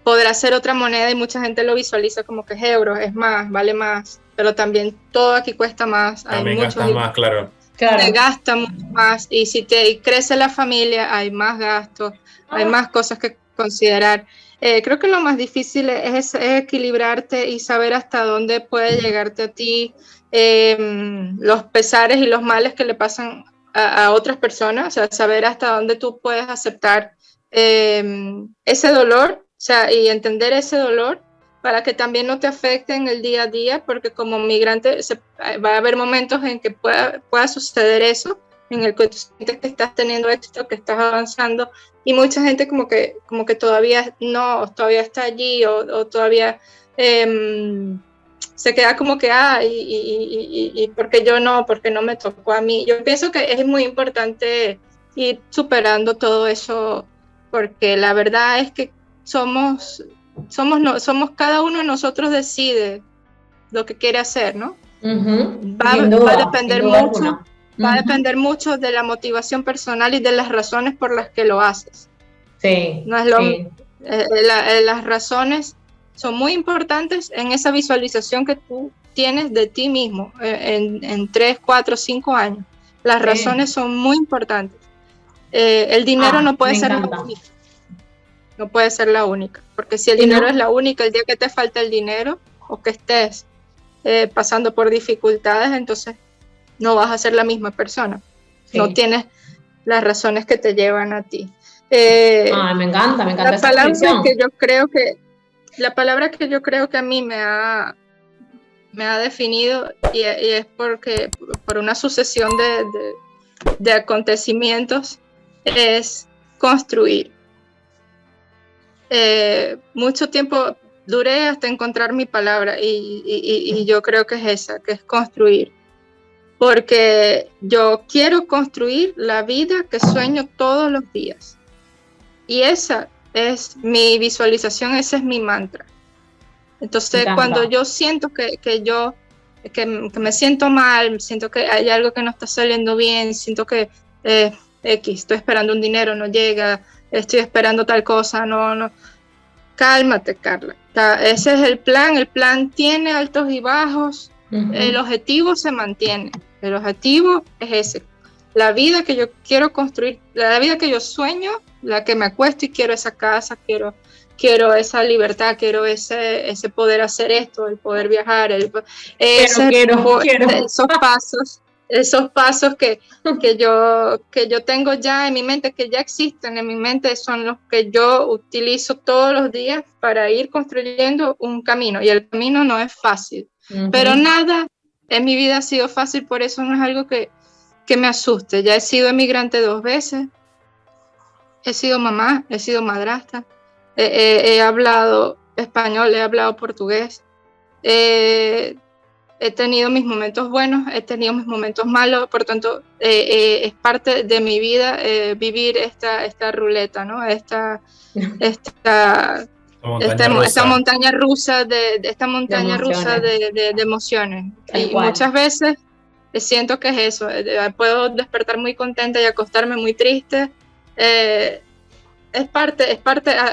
podrá ser otra moneda y mucha gente lo visualiza como que es euros, es más, vale más, pero también todo aquí cuesta más. También gastas más, claro. Te gasta mucho más y si te crece la familia hay más gastos, hay más cosas que considerar. Creo que lo más difícil es equilibrarte y saber hasta dónde puede llegarte a ti los pesares y los males que le pasan a otras personas, o sea, saber hasta dónde tú puedes aceptar ese dolor, o sea, y entender ese dolor para que también no te afecte en el día a día, porque como migrante va a haber momentos en que pueda suceder eso, en el que tú sientes que estás teniendo éxito, que estás avanzando, y mucha gente como que todavía está allí, o todavía se queda como que, y porque yo no, porque no me tocó a mí. Yo pienso que es muy importante ir superando todo eso, porque la verdad es que somos somos cada uno de nosotros decide lo que quiere hacer, ¿no? Va a depender mucho. Va a depender mucho de la motivación personal y de las razones por las que lo haces. Sí. No es las razones son muy importantes en esa visualización que tú tienes de ti mismo en 3, 4, 5 años. Las razones son muy importantes. El dinero no puede ser la única. No puede ser la única. Porque si el dinero es la única, el día que te falta el dinero o que estés pasando por dificultades, entonces no vas a ser la misma persona. Sí. No tienes las razones que te llevan a ti. Me encanta la palabra que yo creo que la palabra que yo creo que a mí me ha definido y es porque por una sucesión de acontecimientos es construir. Mucho tiempo duré hasta encontrar mi palabra y yo creo que es esa, que es construir. Porque yo quiero construir la vida que sueño todos los días. Y esa es mi visualización, ese es mi mantra. Entonces, cuando yo siento que me siento mal, siento que hay algo que no está saliendo bien, siento que estoy esperando un dinero, no llega, estoy esperando tal cosa, no. Cálmate, Carla. Ese es el plan tiene altos y bajos, el objetivo se mantiene. El objetivo es ese, la vida que yo quiero construir, la vida que yo sueño, la que me acuesto y quiero esa casa, quiero esa libertad, quiero ese poder hacer esto, el poder viajar, esos pasos que yo tengo ya en mi mente, que ya existen en mi mente, son los que yo utilizo todos los días para ir construyendo un camino, y el camino no es fácil, pero nada en mi vida ha sido fácil, por eso no es algo que me asuste. Ya he sido emigrante 2 veces, he sido mamá, he sido madrastra, he hablado español, he hablado portugués, he tenido mis momentos buenos, he tenido mis momentos malos, por tanto es parte de mi vida vivir esta ruleta, ¿no? Esta montaña rusa de emociones. Y muchas veces siento que es eso, puedo despertar muy contenta y acostarme muy triste. Es parte,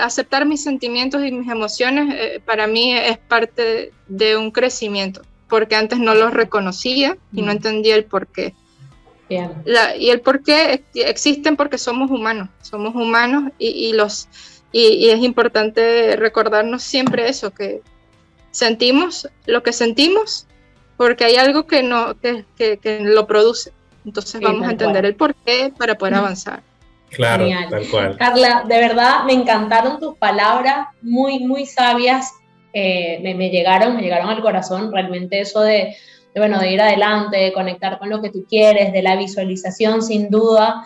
aceptar mis sentimientos y mis emociones para mí es parte de un crecimiento, porque antes no los reconocía y no entendía el porqué. Y el porqué existen porque somos humanos y es importante recordarnos siempre eso, que sentimos lo que sentimos porque hay algo que lo produce. Entonces vamos a entender el porqué para poder avanzar. Claro, genial. Tal cual. Carla, de verdad me encantaron tus palabras, muy, muy sabias, me llegaron al corazón, realmente eso de ir adelante, de conectar con lo que tú quieres, de la visualización, sin duda.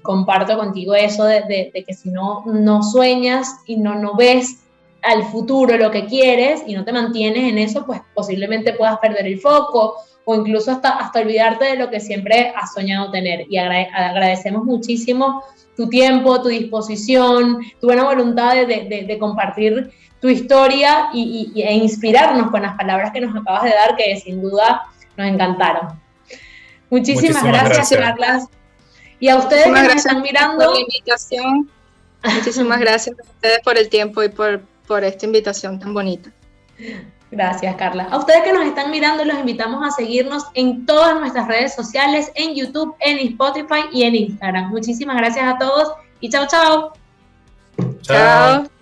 Comparto contigo eso de que si no sueñas y no ves al futuro lo que quieres y no te mantienes en eso, pues posiblemente puedas perder el foco o incluso hasta olvidarte de lo que siempre has soñado tener. Y agradecemos muchísimo tu tiempo, tu disposición, tu buena voluntad de compartir tu historia e inspirarnos con las palabras que nos acabas de dar, que sin duda nos encantaron. Muchísimas gracias, Carla. Y a ustedes que nos están mirando, por la invitación. Muchísimas gracias a ustedes por el tiempo y por esta invitación tan bonita. Gracias, Carla. A ustedes que nos están mirando, los invitamos a seguirnos en todas nuestras redes sociales, en YouTube, en Spotify y en Instagram. Muchísimas gracias a todos y chao, chao. Chao.